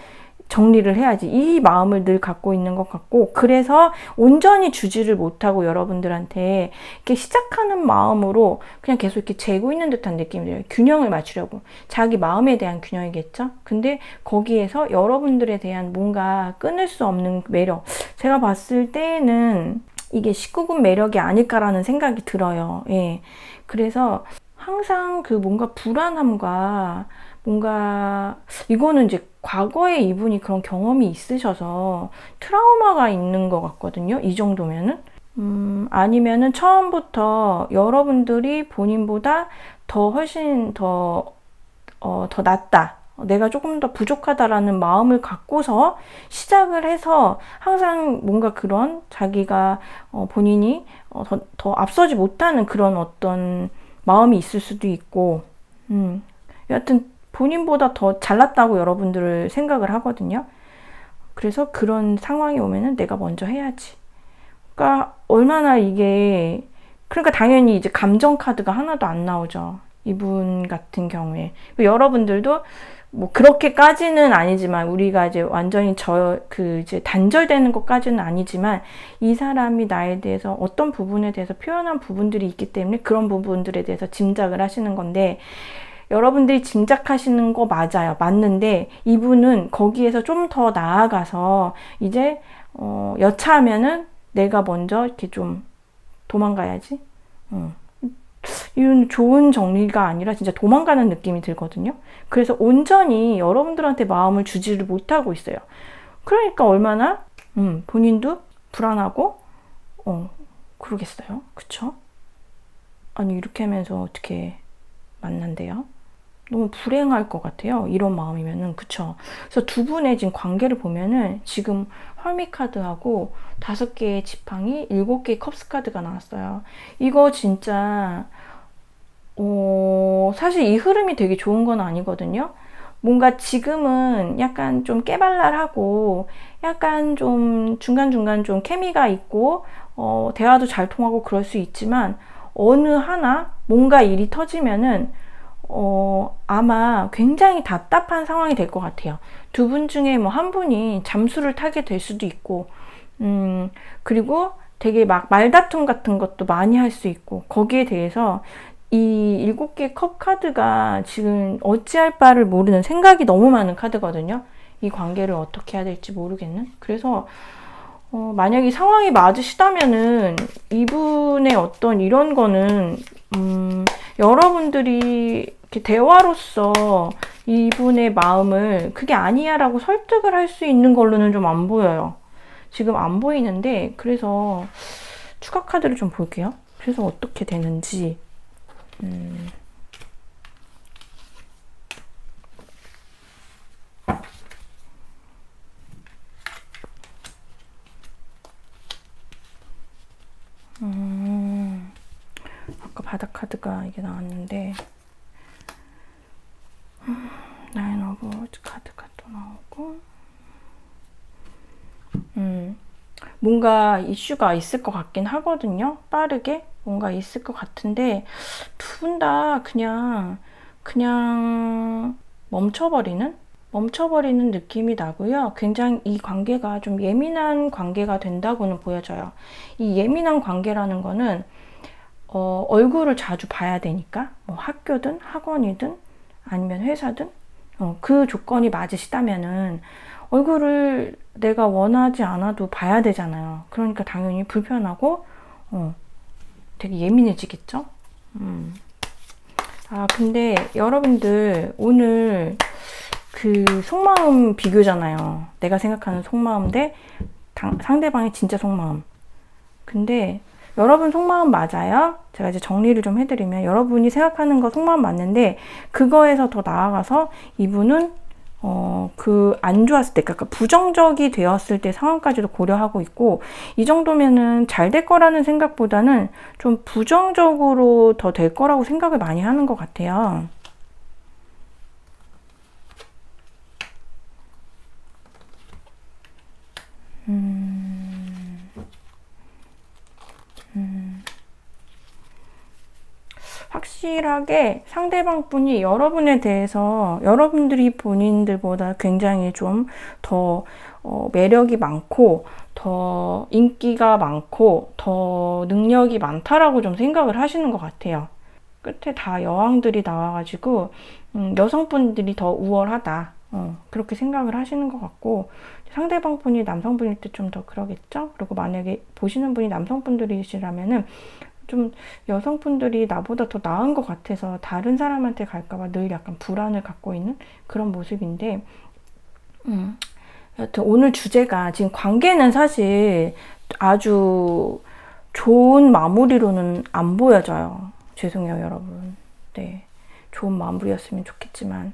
정리를 해야지. 이 마음을 늘 갖고 있는 것 같고 그래서 온전히 주지를 못하고 여러분들한테 이렇게 시작하는 마음으로 그냥 계속 이렇게 재고 있는 듯한 느낌이 들어요. 균형을 맞추려고. 자기 마음에 대한 균형이겠죠? 근데 거기에서 여러분들에 대한 뭔가 끊을 수 없는 매력. 제가 봤을 때는 이게 19금 매력이 아닐까라는 생각이 들어요. 예. 그래서 항상 그 뭔가 불안함과 뭔가 이거는 이제 과거에 이분이 그런 경험이 있으셔서 트라우마가 있는 것 같거든요. 이 정도면은. 아니면은 처음부터 여러분들이 본인보다 훨씬 더 낫다. 내가 조금 더 부족하다라는 마음을 갖고서 시작을 해서 항상 뭔가 그런 자기가 본인이 더 앞서지 못하는 그런 어떤 마음이 있을 수도 있고, 여하튼 본인보다 더 잘났다고 여러분들을 생각을 하거든요. 그래서 그런 상황이 오면은 내가 먼저 해야지. 그러니까 얼마나 이게, 그러니까 당연히 이제 감정 카드가 하나도 안 나오죠. 이분 같은 경우에. 여러분들도 뭐 그렇게까지는 아니지만, 우리가 이제 완전히 이제 단절되는 것까지는 아니지만, 이 사람이 나에 대해서 어떤 부분에 대해서 표현한 부분들이 있기 때문에 그런 부분들에 대해서 짐작을 하시는 건데, 여러분들이 짐작하시는 거 맞아요. 맞는데 이분은 거기에서 좀 더 나아가서 이제 여차하면은 내가 먼저 이렇게 좀 도망가야지. 이건 좋은 정리가 아니라 진짜 도망가는 느낌이 들거든요. 그래서 온전히 여러분들한테 마음을 주지를 못하고 있어요. 그러니까 얼마나 본인도 불안하고 그러겠어요. 그쵸? 아니 이렇게 하면서 어떻게 만난대요? 너무 불행할 것 같아요. 이런 마음이면은. 그쵸? 그래서 두 분의 지금 관계를 보면은 지금 헐미 카드하고 5개의 지팡이, 7개의 컵스 카드가 나왔어요. 이거 진짜 사실 이 흐름이 되게 좋은 건 아니거든요. 뭔가 지금은 약간 좀 깨발랄하고 약간 좀 중간중간 좀 케미가 있고 대화도 잘 통하고 그럴 수 있지만, 어느 하나 뭔가 일이 터지면은 아마 굉장히 답답한 상황이 될 것 같아요. 두 분 중에 뭐 한 분이 잠수를 타게 될 수도 있고, 그리고 되게 막 말다툼 같은 것도 많이 할 수 있고, 거기에 대해서 이 7개 컵 카드가 지금 어찌할 바를 모르는, 생각이 너무 많은 카드거든요. 이 관계를 어떻게 해야 될지 모르겠는. 그래서 만약 이 상황이 맞으시다면은 이분의 어떤 이런 거는 여러분들이 이렇게 대화로서 이분의 마음을 그게 아니야 라고 설득을 할 수 있는 걸로는 좀 안 보여요. 지금 안 보이는데, 그래서 추가 카드를 좀 볼게요. 그래서 어떻게 되는지. 아까 바닥 카드가 이게 나왔는데, 나인 오브 워즈 카드가 또 나오고, 뭔가 이슈가 있을 것 같긴 하거든요. 빠르게 뭔가 있을 것 같은데, 두 분 다 그냥 멈춰버리는 느낌이 나고요. 굉장히 이 관계가 좀 예민한 관계가 된다고는 보여져요. 이 예민한 관계라는 거는 얼굴을 자주 봐야 되니까, 뭐 학교든 학원이든 아니면 회사든 그 조건이 맞으시다면은 얼굴을 내가 원하지 않아도 봐야 되잖아요. 그러니까 당연히 불편하고 되게 예민해지겠죠. 근데 여러분들 오늘 그 속마음 비교잖아요. 내가 생각하는 속마음 대 상대방의 진짜 속마음. 근데 여러분 속마음 맞아요? 제가 이제 정리를 좀 해드리면, 여러분이 생각하는 거 속마음 맞는데, 그거에서 더 나아가서 이분은 그 안 좋았을 때, 그러니까 부정적이 되었을 때 상황까지도 고려하고 있고, 이 정도면은 잘 될 거라는 생각보다는 좀 부정적으로 더 될 거라고 생각을 많이 하는 것 같아요. 확실하게 상대방 분이 여러분에 대해서, 여러분들이 본인들보다 굉장히 좀 더 매력이 많고 더 인기가 많고 더 능력이 많다라고 좀 생각을 하시는 것 같아요. 끝에 다 여왕들이 나와가지고 여성분들이 더 우월하다, 그렇게 생각을 하시는 것 같고, 상대방 분이 남성분일 때 좀 더 그러겠죠. 그리고 만약에 보시는 분이 남성분들이시라면은 좀 여성분들이 나보다 더 나은 것 같아서 다른 사람한테 갈까봐 늘 약간 불안을 갖고 있는 그런 모습인데, 여튼 오늘 주제가, 지금 관계는 사실 아주 좋은 마무리로는 안 보여져요. 죄송해요 여러분. 네, 좋은 마무리였으면 좋겠지만,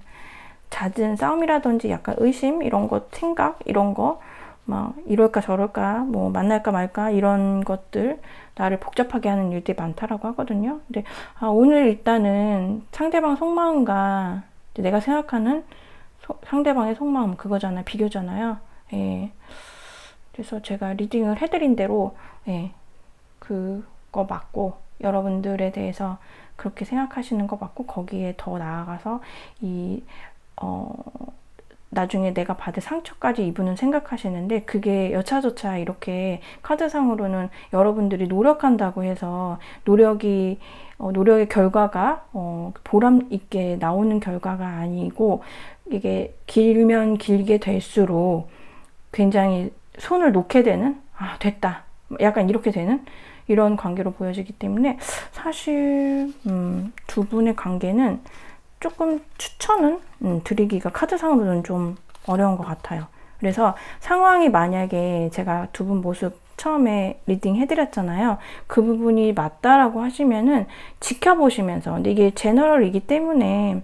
잦은 싸움이라든지 약간 의심 이런 것, 생각 이런 거, 막 이럴까 저럴까, 뭐 만날까 말까 이런 것들 나를 복잡하게 하는 일들이 많다라고 하거든요. 근데 오늘 일단은 상대방 속마음과 내가 생각하는 상대방의 속마음 그거잖아요. 비교잖아요. 예. 그래서 제가 리딩을 해드린 대로 예, 그거 맞고 여러분들에 대해서 그렇게 생각하시는 거 맞고 거기에 더 나아가서 나중에 내가 받을 상처까지 이분은 생각하시는데 그게 여차저차 이렇게 카드상으로는 여러분들이 노력한다고 해서 노력의 결과가 보람 있게 나오는 결과가 아니고 이게 길면 길게 될수록 굉장히 손을 놓게 되는 됐다 약간 이렇게 되는 이런 관계로 보여지기 때문에 사실 두 분의 관계는 조금 추천은 드리기가 카드상으로는 좀 어려운 것 같아요. 그래서 상황이 만약에 제가 두 분 모습 처음에 리딩 해드렸잖아요. 그 부분이 맞다라고 하시면은 지켜보시면서 근데 이게 제너럴이기 때문에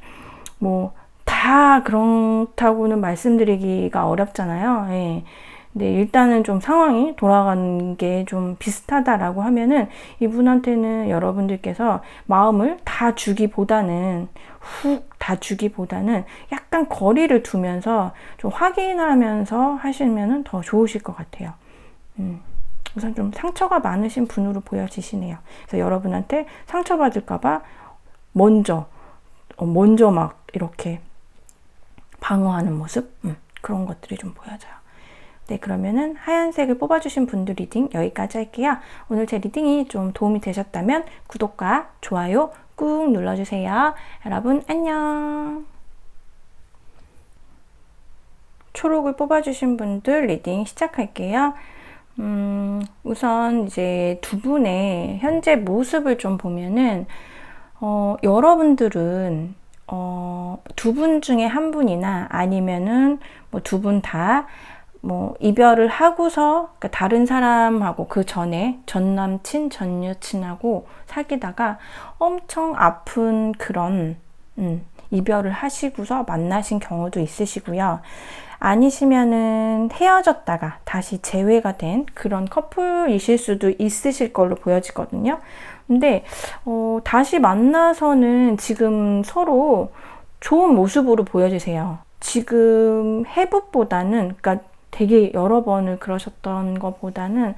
뭐 다 그렇다고는 말씀드리기가 어렵잖아요. 예. 근데 일단은 좀 상황이 돌아가는 게 좀 비슷하다라고 하면은 이분한테는 여러분들께서 마음을 다 주기보다는 훅 다 주기보다는 약간 거리를 두면서 좀 확인하면서 하시면은 더 좋으실 것 같아요. 우선 좀 상처가 많으신 분으로 보여지시네요. 그래서 여러분한테 상처받을까봐 먼저 막 이렇게 방어하는 모습 그런 것들이 좀 보여져요. 네, 그러면은 하얀색을 뽑아주신 분들 리딩 여기까지 할게요. 오늘 제 리딩이 좀 도움이 되셨다면 구독과 좋아요 꾹 눌러주세요. 여러분 안녕. 초록을 뽑아주신 분들 리딩 시작할게요. 우선 이제 두 분의 현재 모습을 좀 보면은 여러분들은 두 분 중에 한 분이나 아니면은 뭐 두 분 다 뭐 이별을 하고서 그러니까 다른 사람하고 그 전에 전 남친 전 여친하고 사귀다가 엄청 아픈 그런 이별을 하시고서 만나신 경우도 있으시고요. 아니시면은 헤어졌다가 다시 재회가 된 그런 커플이실 수도 있으실 걸로 보여지거든요. 근데 다시 만나서는 지금 서로 좋은 모습으로 보여지세요. 지금 해붓보다는 그러니까 되게 여러 번을 그러셨던 것보다는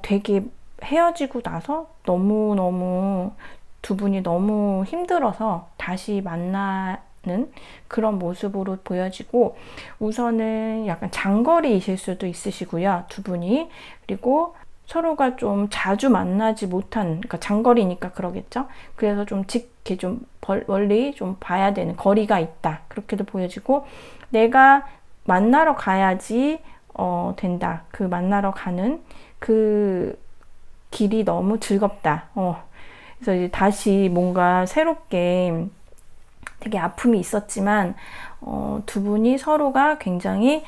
되게 헤어지고 나서 너무너무 두 분이 너무 힘들어서 다시 만나는 그런 모습으로 보여지고 우선은 약간 장거리이실 수도 있으시고요. 두 분이. 그리고 서로가 좀 자주 만나지 못한, 그러니까 장거리니까 그러겠죠. 그래서 좀 이렇게 좀 멀리 좀 봐야 되는 거리가 있다. 그렇게도 보여지고 내가 만나러 가야지 된다. 그 만나러 가는 그 길이 너무 즐겁다. 그래서 이제 다시 뭔가 새롭게 되게 아픔이 있었지만 두 분이 서로가 굉장히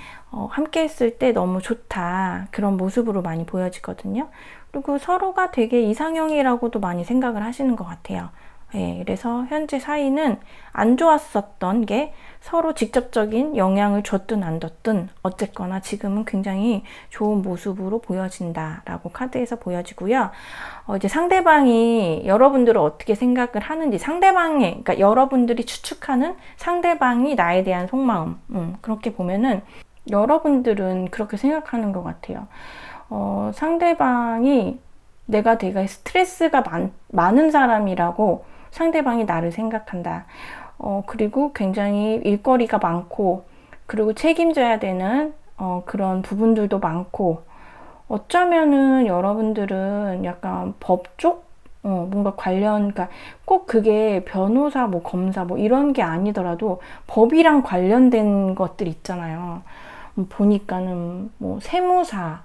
함께 했을 때 너무 좋다. 그런 모습으로 많이 보여지거든요. 그리고 서로가 되게 이상형이라고도 많이 생각을 하시는 것 같아요. 예, 그래서 현재 사이는 안 좋았었던 게 서로 직접적인 영향을 줬든 안 줬든 어쨌거나 지금은 굉장히 좋은 모습으로 보여진다라고 카드에서 보여지고요. 이제 상대방이 여러분들을 어떻게 생각을 하는지 그러니까 여러분들이 추측하는 상대방이 나에 대한 속마음 그렇게 보면은 여러분들은 그렇게 생각하는 것 같아요. 상대방이 내가 되게 스트레스가 많은 사람이라고 상대방이 나를 생각한다. 그리고 굉장히 일거리가 많고, 그리고 책임져야 되는 그런 부분들도 많고, 어쩌면은 여러분들은 약간 법 쪽? 뭔가 그러니까 꼭 그게 변호사, 뭐 검사, 뭐 이런 게 아니더라도 법이랑 관련된 것들 있잖아요. 보니까는 뭐 세무사,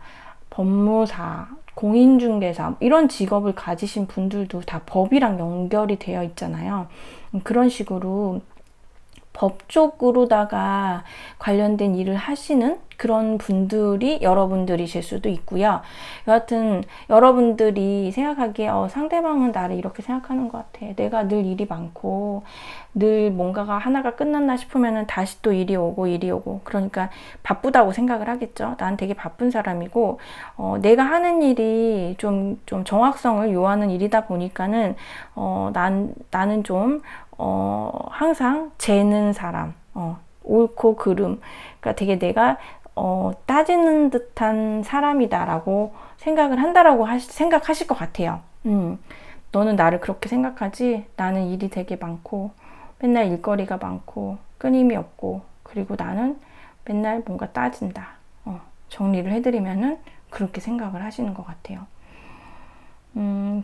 법무사, 공인중개사 이런 직업을 가지신 분들도 다 법이랑 연결이 되어 있잖아요. 그런 식으로 법 쪽으로다가 관련된 일을 하시는 그런 분들이 여러분들이실 수도 있고요. 여하튼 여러분들이 생각하기에 상대방은 나를 이렇게 생각하는 것 같아. 내가 늘 일이 많고 늘 뭔가가 하나가 끝났나 싶으면은 다시 또 일이 오고 그러니까 바쁘다고 생각을 하겠죠. 난 되게 바쁜 사람이고 내가 하는 일이 좀 정확성을 요하는 일이다 보니까는 나는 좀 항상 재는 사람, 옳고 그름, 그러니까 되게 내가 따지는 듯한 사람이다라고 생각을 한다라고 생각하실 것 같아요. 너는 나를 그렇게 생각하지? 나는 일이 되게 많고 맨날 일거리가 많고 끊임이 없고 그리고 나는 맨날 뭔가 따진다. 정리를 해드리면은 그렇게 생각을 하시는 것 같아요.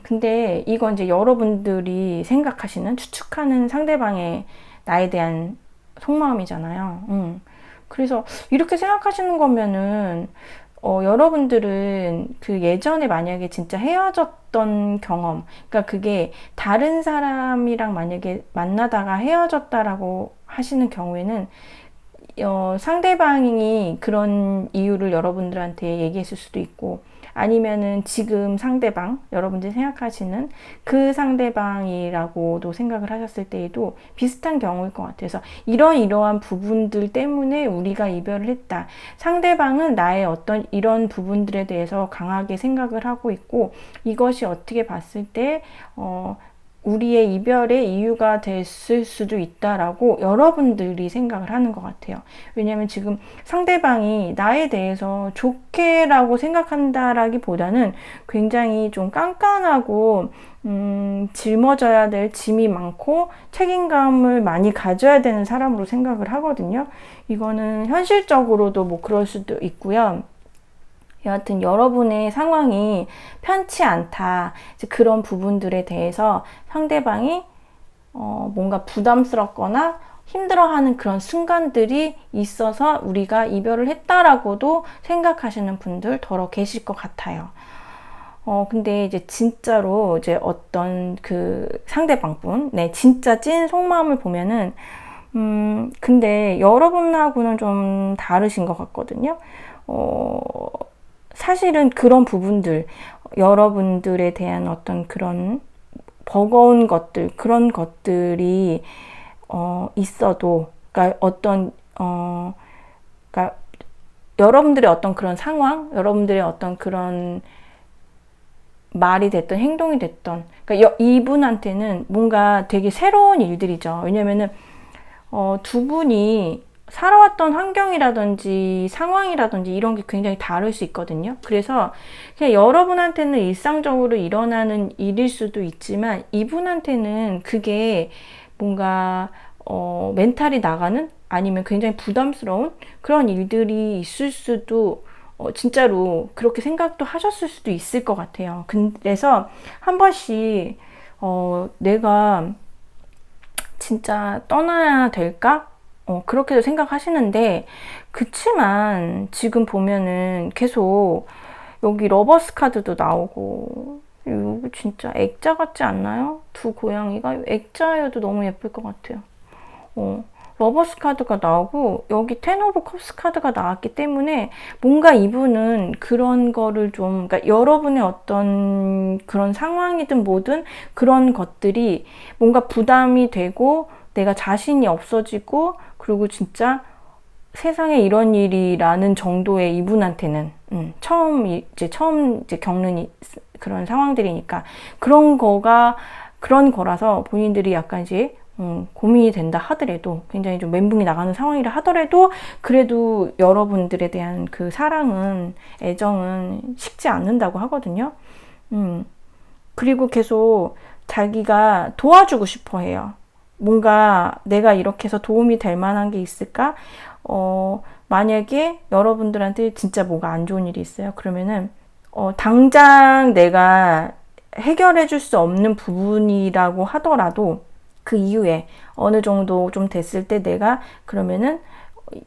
근데 이건 이제 여러분들이 생각하시는, 추측하는 상대방의 나에 대한 속마음이잖아요. 그래서 이렇게 생각하시는 거면은, 여러분들은 그 예전에 만약에 진짜 헤어졌던 경험, 그러니까 그게 다른 사람이랑 만약에 만나다가 헤어졌다라고 하시는 경우에는, 상대방이 그런 이유를 여러분들한테 얘기했을 수도 있고, 아니면은 지금 상대방, 여러분들이 생각하시는 그 상대방이라고도 생각을 하셨을 때에도 비슷한 경우일 것 같아서 이러한 부분들 때문에 우리가 이별을 했다. 상대방은 나의 어떤 이런 부분들에 대해서 강하게 생각을 하고 있고 이것이 어떻게 봤을 때, 우리의 이별의 이유가 됐을 수도 있다라고 여러분들이 생각을 하는 것 같아요. 왜냐하면 지금 상대방이 나에 대해서 좋게라고 생각한다라기보다는 굉장히 좀 깐깐하고 짊어져야 될 짐이 많고 책임감을 많이 가져야 되는 사람으로 생각을 하거든요. 이거는 현실적으로도 뭐 그럴 수도 있고요. 여하튼 여러분의 상황이 편치 않다. 그런 부분들에 대해서 상대방이 뭔가 부담스럽거나 힘들어하는 그런 순간들이 있어서 우리가 이별을 했다라고도 생각하시는 분들 더러 계실 것 같아요. 근데 이제 진짜로 이제 어떤 그 상대방분, 네, 진짜 찐 속마음을 보면은, 근데 여러분하고는 좀 다르신 것 같거든요. 사실은 그런 부분들, 여러분들에 대한 어떤 그런 버거운 것들, 그런 것들이, 있어도, 그러니까 그러니까 여러분들의 어떤 그런 상황, 여러분들의 어떤 그런 말이 됐던, 행동이 됐던, 그러니까 이분한테는 뭔가 되게 새로운 일들이죠. 왜냐면은, 두 분이 살아왔던 환경이라든지 상황이라든지 이런 게 굉장히 다를 수 있거든요. 그래서 그냥 여러분한테는 일상적으로 일어나는 일일 수도 있지만 이분한테는 그게 뭔가 멘탈이 나가는 아니면 굉장히 부담스러운 그런 일들이 있을 수도 진짜로 그렇게 생각도 하셨을 수도 있을 것 같아요. 그래서 한 번씩 내가 진짜 떠나야 될까? 그렇게도 생각하시는데, 그치만 지금 보면은 계속 여기 러버스 카드도 나오고, 이거 진짜 액자 같지 않나요? 두 고양이가 액자여도 너무 예쁠 것 같아요. 러버스 카드가 나오고 여기 텐 오브 컵스 카드가 나왔기 때문에 뭔가 이분은 그런 거를 좀, 그러니까 여러분의 어떤 그런 상황이든 뭐든 그런 것들이 뭔가 부담이 되고 내가 자신이 없어지고 그리고 진짜 세상에 이런 일이라는 정도의 이분한테는 처음 겪는 그런 상황들이니까 그런 거라서 본인들이 약간 이제 고민이 된다 하더라도 굉장히 좀 멘붕이 나가는 상황이라 하더라도 그래도 여러분들에 대한 그 사랑은, 애정은 식지 않는다고 하거든요. 그리고 계속 자기가 도와주고 싶어 해요. 뭔가 내가 이렇게 해서 도움이 될 만한 게 있을까? 만약에 여러분들한테 진짜 뭐가 안 좋은 일이 있어요. 그러면은 당장 내가 해결해 줄 수 없는 부분이라고 하더라도 그 이후에 어느 정도 좀 됐을 때 내가 그러면은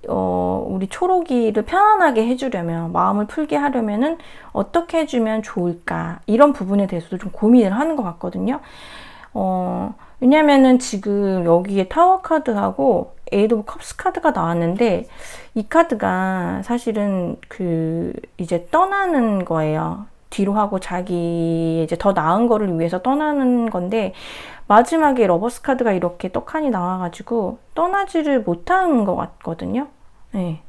우리 초록이를 편안하게 해주려면, 마음을 풀게 하려면은 어떻게 해주면 좋을까, 이런 부분에 대해서도 좀 고민을 하는 것 같거든요. 왜냐면은 지금 여기에 타워 카드하고 에이드 오브 컵스 카드가 나왔는데 이 카드가 사실은 이제 떠나는 거예요. 뒤로 하고 자기 이제 더 나은 거를 위해서 떠나는 건데 마지막에 러버스 카드가 이렇게 떡하니 나와가지고 떠나지를 못하는 것 같거든요. 네.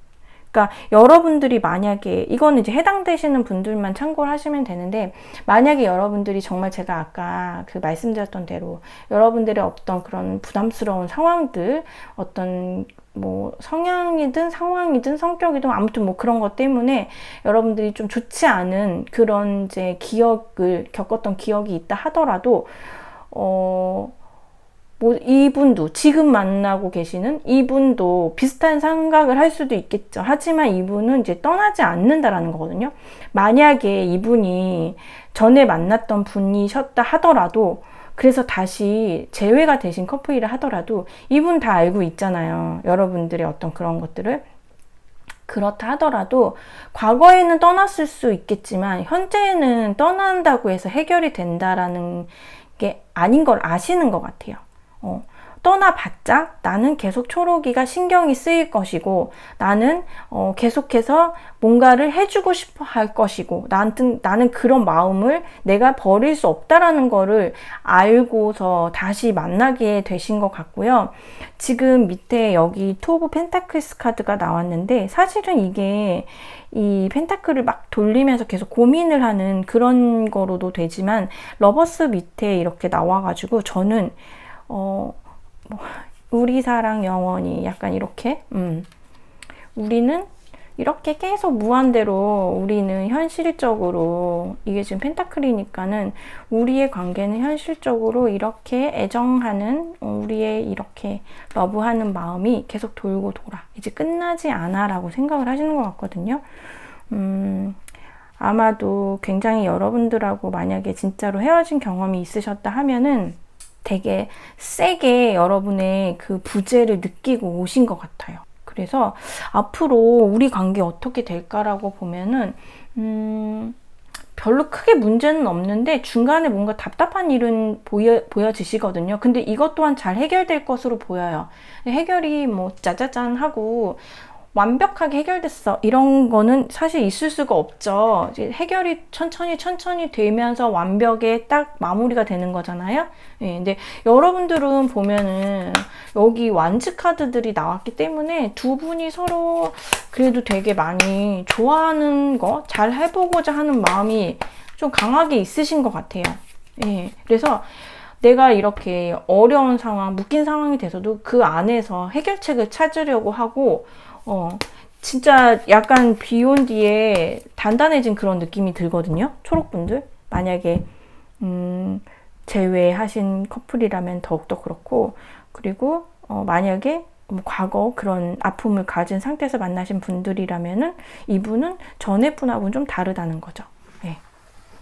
그러니까 여러분들이 만약에 이거는 이제 해당되시는 분들만 참고를 하시면 되는데 만약에 여러분들이 정말 제가 아까 말씀드렸던 대로 여러분들의 어떤 그런 부담스러운 상황들 어떤 뭐 성향이든 상황이든 성격이든 아무튼 뭐 그런 것 때문에 여러분들이 좀 좋지 않은 그런 이제 기억을 겪었던 기억이 있다 하더라도 뭐 이분도 지금 만나고 계시는 이분도 비슷한 생각을 할 수도 있겠죠. 하지만 이분은 이제 떠나지 않는다라는 거거든요. 만약에 이분이 전에 만났던 분이셨다 하더라도 그래서 다시 재회가 되신 커플이라 하더라도 이분 다 알고 있잖아요. 여러분들의 어떤 그런 것들을. 그렇다 하더라도 과거에는 떠났을 수 있겠지만 현재는 떠난다고 해서 해결이 된다라는 게 아닌 걸 아시는 것 같아요. 떠나봤자 나는 계속 초록이가 신경이 쓰일 것이고 나는 계속해서 뭔가를 해주고 싶어 할 것이고 나는 그런 마음을 내가 버릴 수 없다라는 거를 알고서 다시 만나게 되신 것 같고요. 지금 밑에 여기 투 오브 펜타클스 카드가 나왔는데 사실은 이게 이 펜타클을 막 돌리면서 계속 고민을 하는 그런 거로도 되지만 러버스 밑에 이렇게 나와가지고 저는 우리 사랑 영원히 약간 이렇게 우리는 이렇게 계속 무한대로 우리는 현실적으로 이게 지금 펜타클이니까는 우리의 관계는 현실적으로 이렇게 애정하는 우리의 이렇게 러브하는 마음이 계속 돌고 돌아 이제 끝나지 않아 라고 생각을 하시는 것 같거든요. 아마도 굉장히 여러분들하고 만약에 진짜로 헤어진 경험이 있으셨다 하면은 되게 세게 여러분의 그 부재를 느끼고 오신 것 같아요. 그래서 앞으로 우리 관계 어떻게 될까라고 보면은 별로 크게 문제는 없는데 중간에 뭔가 답답한 일은 보여지시거든요. 근데 이것 또한 잘 해결될 것으로 보여요. 해결이 뭐 짜자잔 하고 완벽하게 해결됐어 이런 거는 사실 있을 수가 없죠. 이제 해결이 천천히 되면서 완벽에 딱 마무리가 되는 거잖아요. 예, 근데 여러분들은 보면은 여기 완즈 카드들이 나왔기 때문에 두 분이 서로 그래도 되게 많이 좋아하는 거 잘 해보고자 하는 마음이 좀 강하게 있으신 것 같아요. 예, 그래서 내가 이렇게 어려운 상황, 묶인 상황이 돼서도 그 안에서 해결책을 찾으려고 하고 진짜 약간 비 온 뒤에 단단해진 그런 느낌이 들거든요. 초록분들. 만약에 재회하신 커플이라면 더욱더 그렇고 그리고 만약에 뭐 과거 그런 아픔을 가진 상태에서 만나신 분들이라면은 이분은 전에 분하고는 좀 다르다는 거죠. 네.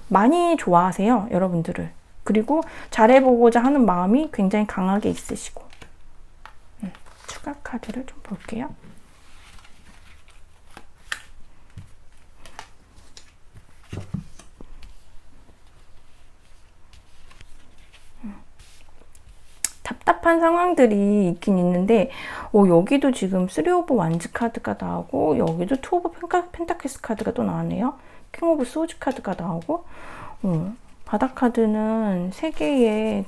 많이 좋아하세요, 여러분들을. 그리고 잘해보고자 하는 마음이 굉장히 강하게 있으시고. 추가 카드를 좀 볼게요. 답답한 상황들이 있긴 있는데 여기도 지금 3 오브 완즈 카드가 나오고 여기도 2 오브 펜타클스 카드가 또 나왔네요. 킹 오브 소즈 카드가 나오고 바닥 카드는 3개의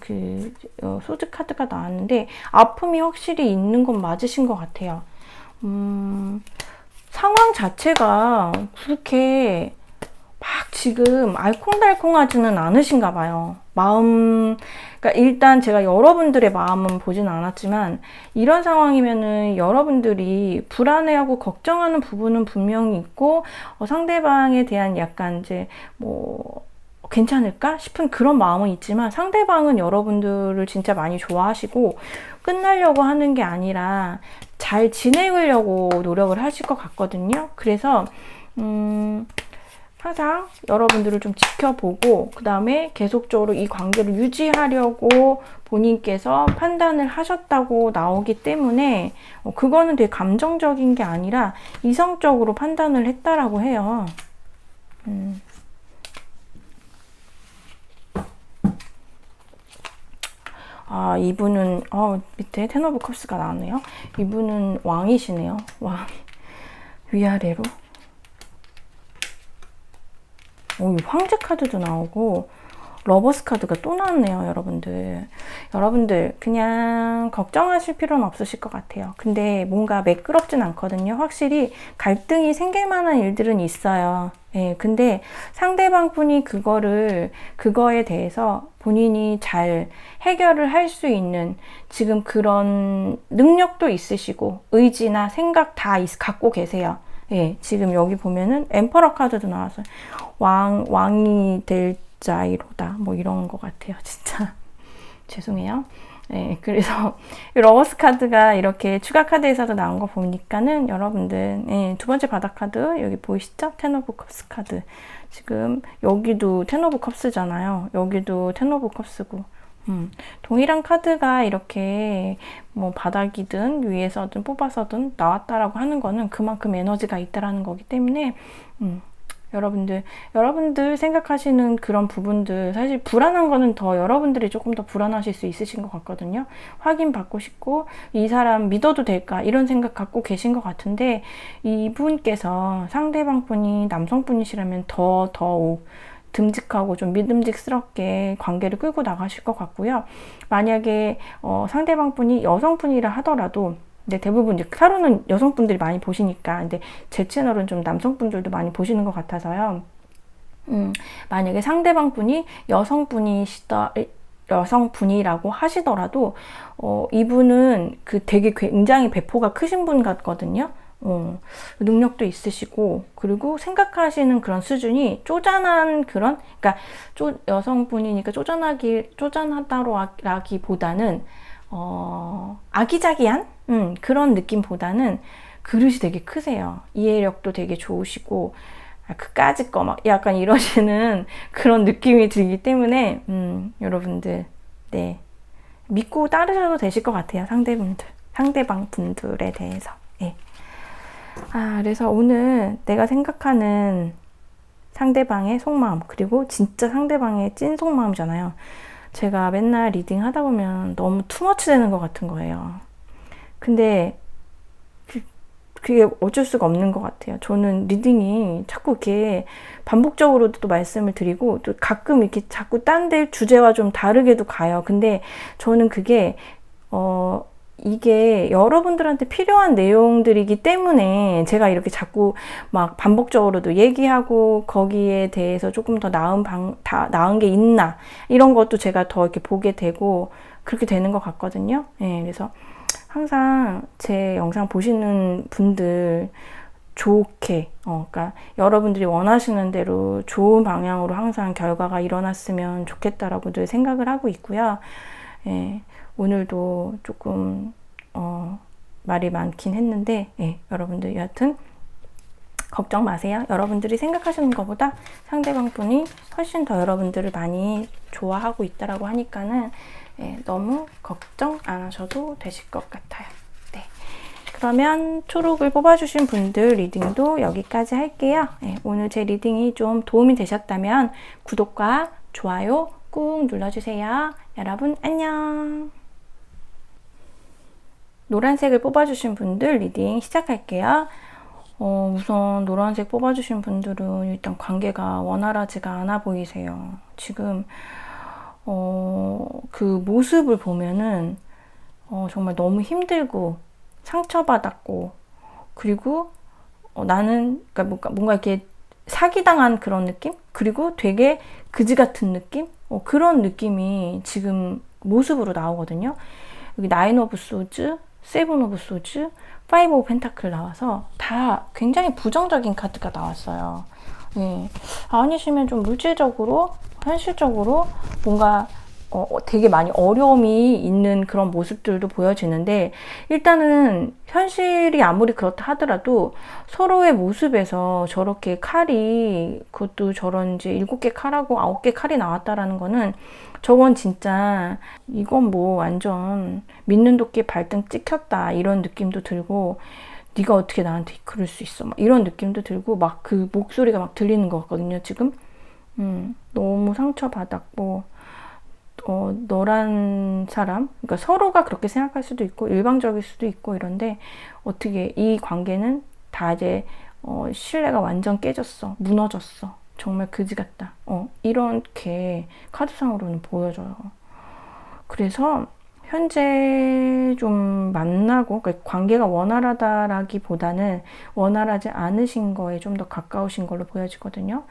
소즈 카드가 나왔는데 아픔이 확실히 있는 건 맞으신 것 같아요. 상황 자체가 그렇게 막 지금 알콩달콩하지는 않으신가 봐요. 그러니까 일단 제가 여러분들의 마음은 보지는 않았지만 이런 상황이면은 여러분들이 불안해하고 걱정하는 부분은 분명히 있고 상대방에 대한 약간 이제 뭐 괜찮을까 싶은 그런 마음은 있지만 상대방은 여러분들을 진짜 많이 좋아하시고 끝나려고 하는 게 아니라 잘 지내려고 노력을 하실 것 같거든요. 그래서 항상 여러분들을 좀 지켜보고 그 다음에 계속적으로 이 관계를 유지하려고 본인께서 판단을 하셨다고 나오기 때문에 그거는 되게 감정적인 게 아니라 이성적으로 판단을 했다라고 해요. 이분은 밑에 텐 오브 컵스가 나왔네요. 이분은 왕이시네요. 왕. 위아래로. 황제 카드도 나오고 러버스 카드가 또 나왔네요. 여러분들 그냥 걱정하실 필요는 없으실 것 같아요. 근데 뭔가 매끄럽진 않거든요. 확실히 갈등이 생길 만한 일들은 있어요. 근데 상대방 분이 그거에 대해서 본인이 잘 해결을 할 수 있는 지금 그런 능력도 있으시고 의지나 생각 다 갖고 계세요. 지금 여기 보면은 엠퍼러 카드도 나와서 왕이 될 자이로다 뭐 이런 것 같아요. 진짜 죄송해요. 그래서 러버스 카드가 이렇게 추가 카드에서도 나온 거 보니까는 여러분들 두 번째 바닥 카드 여기 보이시죠? 텐 오브 컵스 카드. 지금 여기도 텐 오브 컵스잖아요. 여기도 텐 오브 컵스고 동일한 카드가 이렇게 뭐 바닥이든 위에서든 뽑아서든 나왔다라고 하는 거는 그만큼 에너지가 있다라는 거기 때문에 여러분들 생각하시는 그런 부분들 사실 불안한 거는 더 여러분들이 조금 더 불안하실 수 있으신 것 같거든요. 확인받고 싶고 이 사람 믿어도 될까 이런 생각 갖고 계신 것 같은데 이분께서 상대방 분이 남성분이시라면 더욱 듬직하고 좀 믿음직스럽게 관계를 끌고 나가실 것 같고요. 만약에 상대방 분이 여성분이라 하더라도 근데 대부분 이제 타로는 여성분들이 많이 보시니까 근데 제 채널은 좀 남성분들도 많이 보시는 것 같아서요. 만약에 상대방 분이 여성분이라고 하시더라도 이분은 되게 굉장히 배포가 크신 분 같거든요. 능력도 있으시고 그리고 생각하시는 그런 수준이 쪼잔한 그러니까 여성분이니까 쪼잔하다라기보다는 아기자기한 그런 느낌보다는 그릇이 되게 크세요. 이해력도 되게 좋으시고 그까짓 거 막 약간 이러시는 그런 느낌이 들기 때문에 여러분들 믿고 따르셔도 되실 것 같아요. 상대방 분들에 대해서. 그래서 오늘 내가 생각하는 상대방의 속마음 그리고 진짜 상대방의 찐 속마음이잖아요. 제가 맨날 리딩 하다 보면 너무 투머치 되는 것 같은 거예요. 근데 그게 어쩔 수가 없는 것 같아요. 저는 리딩이 자꾸 이렇게 반복적으로도 또 말씀을 드리고 또 가끔 이렇게 자꾸 딴 데 주제와 좀 다르게도 가요. 근데 저는 그게 이게 여러분들한테 필요한 내용들이기 때문에 제가 이렇게 자꾸 막 반복적으로도 얘기하고 거기에 대해서 조금 더 나은 게 있나 이런 것도 제가 더 이렇게 보게 되고 그렇게 되는 것 같거든요. 그래서 항상 제 영상 보시는 분들 좋게 그러니까 여러분들이 원하시는 대로 좋은 방향으로 항상 결과가 일어났으면 좋겠다라고 늘 생각을 하고 있고요. 오늘도 조금 말이 많긴 했는데 여러분들 여하튼 걱정 마세요. 여러분들이 생각하시는 것보다 상대방 분이 훨씬 더 여러분들을 많이 좋아하고 있다라고 하니까는 너무 걱정 안 하셔도 되실 것 같아요. 그러면 초록을 뽑아주신 분들 리딩도 여기까지 할게요. 오늘 제 리딩이 좀 도움이 되셨다면 구독과 좋아요 꾹 눌러주세요. 여러분 안녕. 노란색을 뽑아주신 분들 리딩 시작할게요. 우선 노란색 뽑아주신 분들은 일단 관계가 원활하지가 않아 보이세요. 지금 그 모습을 보면은 정말 너무 힘들고 상처받았고 그리고 나는 그러니까 뭔가 이렇게 사기당한 그런 느낌? 그리고 되게 그지 같은 느낌? 그런 느낌이 지금 모습으로 나오거든요. 여기 나인 오브 소즈, 세븐 오브 소즈, 파이브 오브 펜타클 나와서 다 굉장히 부정적인 카드가 나왔어요. 아니시면 좀 물질적으로, 현실적으로 뭔가 되게 많이 어려움이 있는 그런 모습들도 보여지는데 일단은 현실이 아무리 그렇다 하더라도 서로의 모습에서 저렇게 칼이 그것도 저런 이제 7개 칼하고 9개 칼이 나왔다라는 거는 저건 진짜 이건 뭐 완전 믿는 도끼에 발등 찍혔다 이런 느낌도 들고 네가 어떻게 나한테 그럴 수 있어 막 이런 느낌도 들고 막 그 목소리가 막 들리는 것 같거든요 지금. 너무 상처받았고 너란 사람, 그러니까 서로가 그렇게 생각할 수도 있고 일방적일 수도 있고 이런데 어떻게 이 관계는 다 이제 신뢰가 완전 깨졌어, 무너졌어, 정말 그지 같다, 이렇게 카드상으로는 보여져요. 그래서 현재 좀 만나고, 그러니까 관계가 원활하다라기보다는 원활하지 않으신 거에 좀 더 가까우신 걸로 보여지거든요.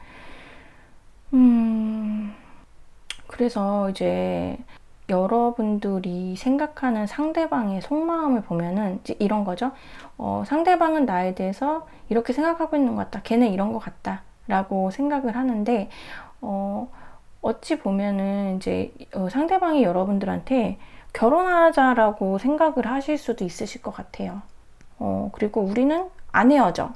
그래서 이제 여러분들이 생각하는 상대방의 속마음을 보면은 이제 이런 거죠. 상대방은 나에 대해서 이렇게 생각하고 있는 것 같다. 걔는 이런 것 같다. 라고 생각을 하는데, 어찌 보면은 이제 상대방이 여러분들한테 결혼하자라고 생각을 하실 수도 있으실 것 같아요. 그리고 우리는 안 헤어져.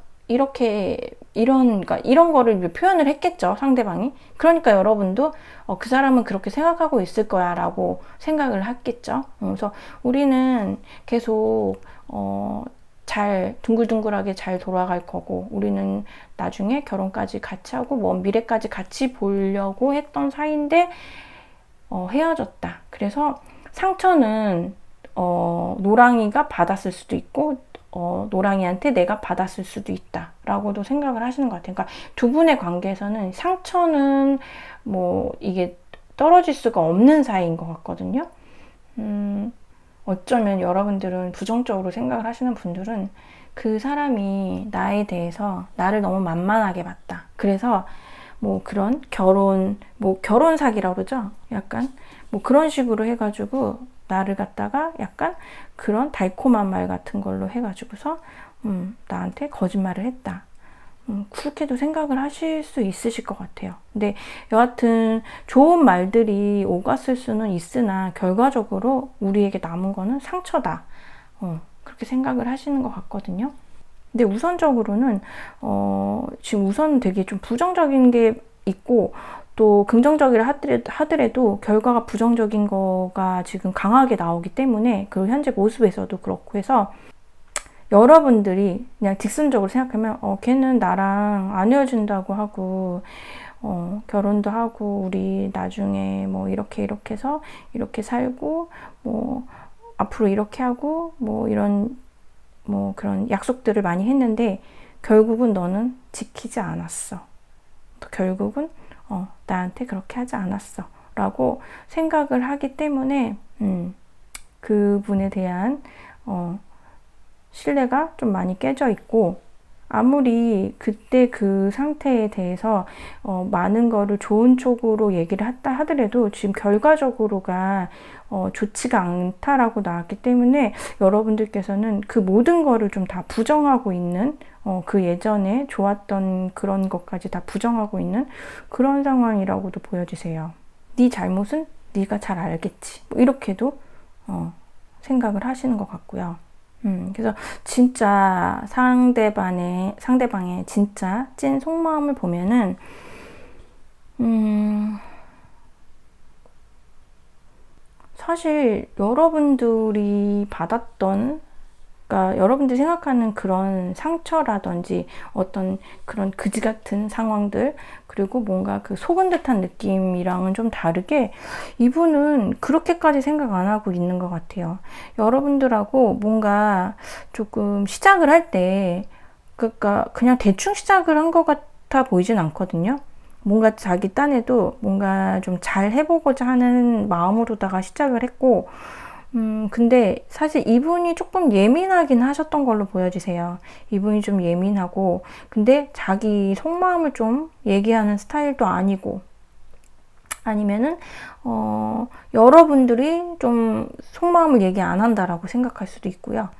그러니까 이런 거를 표현을 했겠죠, 상대방이. 그러니까 여러분도 그 사람은 그렇게 생각하고 있을 거야 라고 생각을 했겠죠. 그래서 우리는 계속 잘 둥글둥글하게 잘 돌아갈 거고, 우리는 나중에 결혼까지 같이 하고 먼 미래까지 같이 보려고 했던 사이인데 헤어졌다. 그래서 상처는 노랑이가 받았을 수도 있고 노랑이한테 내가 받았을 수도 있다 라고도 생각을 하시는 것 같아요. 그러니까 두 분의 관계에서는 상처는 뭐 이게 떨어질 수가 없는 사이인 것 같거든요. 어쩌면 여러분들은 부정적으로 생각을 하시는 분들은 그 사람이 나에 대해서 나를 너무 만만하게 봤다. 그래서 뭐 그런 결혼 사기라고 그러죠. 약간 뭐 그런 식으로 해가지고 나를 갖다가 약간 그런 달콤한 말 같은 걸로 해가지고서 나한테 거짓말을 했다. 그렇게도 생각을 하실 수 있으실 것 같아요. 근데 여하튼 좋은 말들이 오갔을 수는 있으나 결과적으로 우리에게 남은 거는 상처다. 그렇게 생각을 하시는 것 같거든요. 근데 우선적으로는 지금 우선 되게 좀 부정적인 게 있고 또 긍정적이라 하더라도 결과가 부정적인 거가 지금 강하게 나오기 때문에 그 현재 모습에서도 그렇고 해서 여러분들이 그냥 직선적으로 생각하면 걔는 나랑 안 헤어진다고 하고 결혼도 하고 우리 나중에 뭐 이렇게 해서 이렇게 살고 뭐 앞으로 이렇게 하고 뭐 이런 뭐 그런 약속들을 많이 했는데 결국은 너는 지키지 않았어. 결국은 나한테 그렇게 하지 않았어 라고 생각을 하기 때문에 그분에 대한 신뢰가 좀 많이 깨져 있고, 아무리 그때 그 상태에 대해서 많은 거를 좋은 쪽으로 얘기를 했다 하더라도 지금 결과적으로가 좋지가 않다라고 나왔기 때문에 여러분들께서는 그 모든 거를 좀 다 부정하고 있는 그 예전에 좋았던 그런 것까지 다 부정하고 있는 그런 상황이라고도 보여지세요. 네 잘못은 네가 잘 알겠지. 뭐 이렇게도 생각을 하시는 것 같고요. 그래서 진짜 상대방의 진짜 찐 속마음을 보면은 사실 여러분들이 받았던, 그러니까 여러분들이 생각하는 그런 상처라든지 어떤 그런 그지 같은 상황들, 그리고 뭔가 그 속은 듯한 느낌이랑은 좀 다르게 이분은 그렇게까지 생각 안 하고 있는 것 같아요. 여러분들하고 뭔가 조금 시작을 할 때, 그러니까 그냥 대충 시작을 한 것 같아 보이진 않거든요. 뭔가 자기 딴에도 뭔가 좀 잘 해보고자 하는 마음으로다가 시작을 했고, 근데 사실 이분이 조금 예민하긴 하셨던 걸로 보여지세요. 이분이 좀 예민하고, 근데 자기 속마음을 좀 얘기하는 스타일도 아니고, 아니면은, 여러분들이 좀 속마음을 얘기 안 한다라고 생각할 수도 있고요.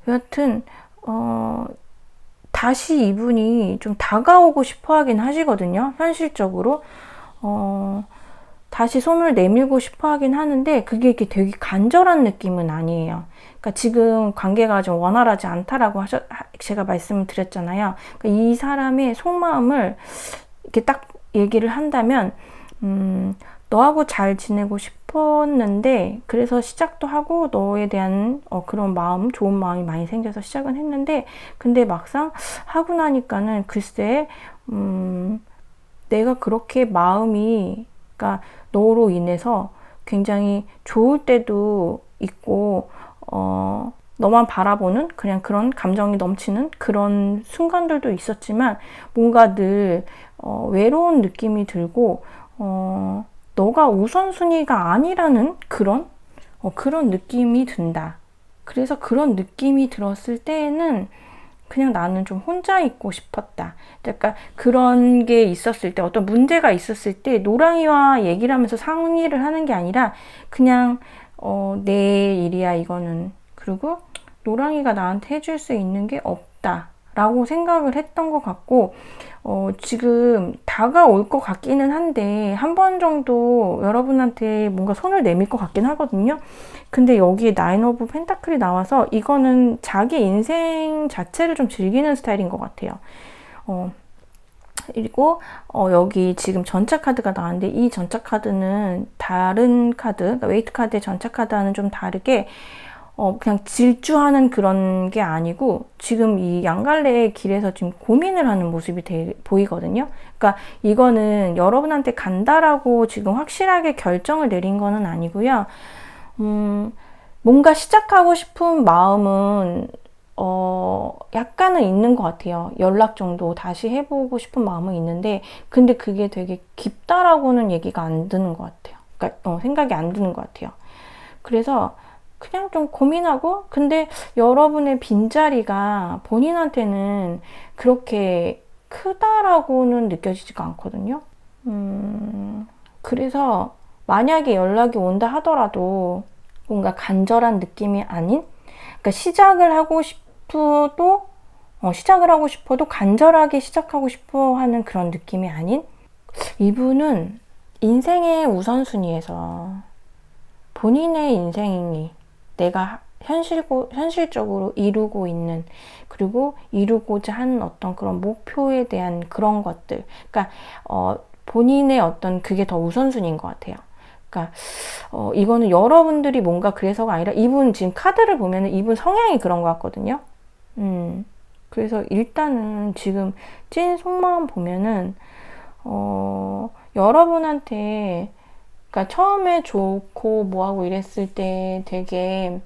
여하튼, 다시 이분이 좀 다가오고 싶어 하긴 하시거든요. 현실적으로. 다시 손을 내밀고 싶어 하긴 하는데 그게 이렇게 되게 간절한 느낌은 아니에요. 그러니까 지금 관계가 좀 원활하지 않다라고 제가 말씀을 드렸잖아요. 그러니까 이 사람의 속마음을 이렇게 딱 얘기를 한다면, 너하고 잘 지내고 싶었는데, 그래서 시작도 하고 너에 대한 그런 마음, 좋은 마음이 많이 생겨서 시작은 했는데, 근데 막상 하고 나니까는 글쎄, 내가 그렇게 마음이 그러니까 너로 인해서 굉장히 좋을 때도 있고, 너만 바라보는 그냥 그런 감정이 넘치는 그런 순간들도 있었지만, 뭔가 늘 외로운 느낌이 들고, 너가 우선순위가 아니라는 그런 느낌이 든다. 그래서 그런 느낌이 들었을 때에는 그냥 나는 좀 혼자 있고 싶었다. 약간 그런 게 있었을 때, 어떤 문제가 있었을 때 노랑이와 얘기를 하면서 상의를 하는 게 아니라 그냥 내 일이야 이거는. 그리고 노랑이가 나한테 해줄 수 있는 게 없다 라고 생각을 했던 것 같고, 지금 다가올 것 같기는 한데 한 번 정도 여러분한테 뭔가 손을 내밀 것 같긴 하거든요. 근데 여기에 나인 오브 펜타클이 나와서 이거는 자기 인생 자체를 좀 즐기는 스타일인 것 같아요. 그리고 여기 지금 전차 카드가 나왔는데, 이 전차 카드는 다른 카드, 그러니까 웨이트 카드의 전차 카드와는 좀 다르게 그냥 질주하는 그런 게 아니고, 지금 이 양갈래의 길에서 지금 고민을 하는 모습이 보이거든요. 그러니까 이거는 여러분한테 간다라고 지금 확실하게 결정을 내린 거는 아니고요. 뭔가 시작하고 싶은 마음은 약간은 있는 것 같아요. 연락 정도 다시 해보고 싶은 마음은 있는데, 근데 그게 되게 깊다라고는 얘기가 안 드는 것 같아요. 그러니까 생각이 안 드는 것 같아요. 그래서 그냥 좀 고민하고, 근데 여러분의 빈자리가 본인한테는 그렇게 크다라고는 느껴지지가 않거든요. 그래서 만약에 연락이 온다 하더라도 뭔가 간절한 느낌이 아닌, 그러니까 시작을 하고 싶어도 간절하게 시작하고 싶어 하는 그런 느낌이 아닌, 이분은 인생의 우선순위에서 본인의 인생이 내가 현실적으로 이루고 있는, 그리고 이루고자 하는 어떤 그런 목표에 대한 그런 것들, 그러니까 본인의 어떤 그게 더 우선순위인 것 같아요. 그러니까 이거는 여러분들이 뭔가 그래서가 아니라, 이분 지금 카드를 보면은 이분 성향이 그런 것 같거든요. 그래서 일단은 지금 찐 속마음 보면은 여러분한테, 그러니까 처음에 좋고 뭐하고 이랬을 때 되게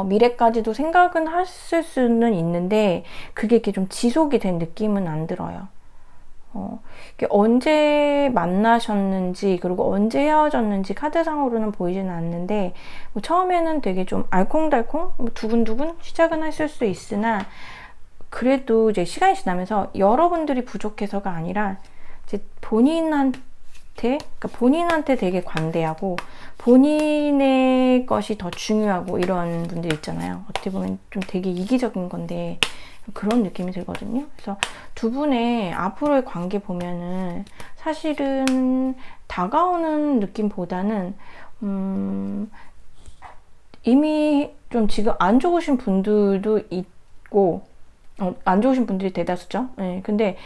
미래까지도 생각은 했을 수는 있는데, 그게 이렇게 좀 지속이 된 느낌은 안 들어요. 언제 만나셨는지, 그리고 언제 헤어졌는지 카드상으로는 보이지는 않는데, 뭐 처음에는 되게 좀 알콩달콩, 두근두근 시작은 했을 수 있으나, 그래도 이제 시간이 지나면서 여러분들이 부족해서가 아니라 이제 본인한테 되게 관대하고 본인의 것이 더 중요하고 이런 분들 있잖아요. 어떻게 보면 좀 되게 이기적인 건데 그런 느낌이 들거든요. 그래서 두 분의 앞으로의 관계 보면은 사실은 다가오는 느낌보다는 이미 좀 지금 안 좋으신 분들도 있고, 안 좋으신 분들이 대다수죠. 네, 근데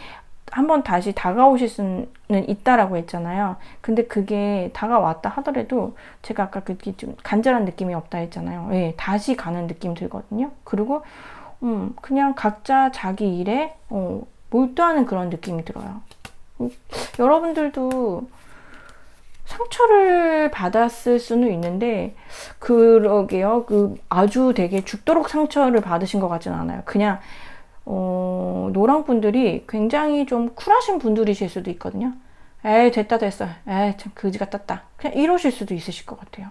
한번 다시 다가오실 수는 있다라고 했잖아요. 근데 그게 다가왔다 하더라도 제가 아까 그렇게 좀 간절한 느낌이 없다 했잖아요. 네, 다시 가는 느낌 들거든요. 그리고 그냥 각자 자기 일에 몰두하는 그런 느낌이 들어요. 여러분들도 상처를 받았을 수는 있는데, 그러게요. 아주 되게 죽도록 상처를 받으신 것 같지는 않아요. 그냥 노랑 분들이 굉장히 좀 쿨하신 분들이실 수도 있거든요. 에이 됐다 됐어, 에이 참 그지 같았다, 그냥 이러실 수도 있으실 것 같아요.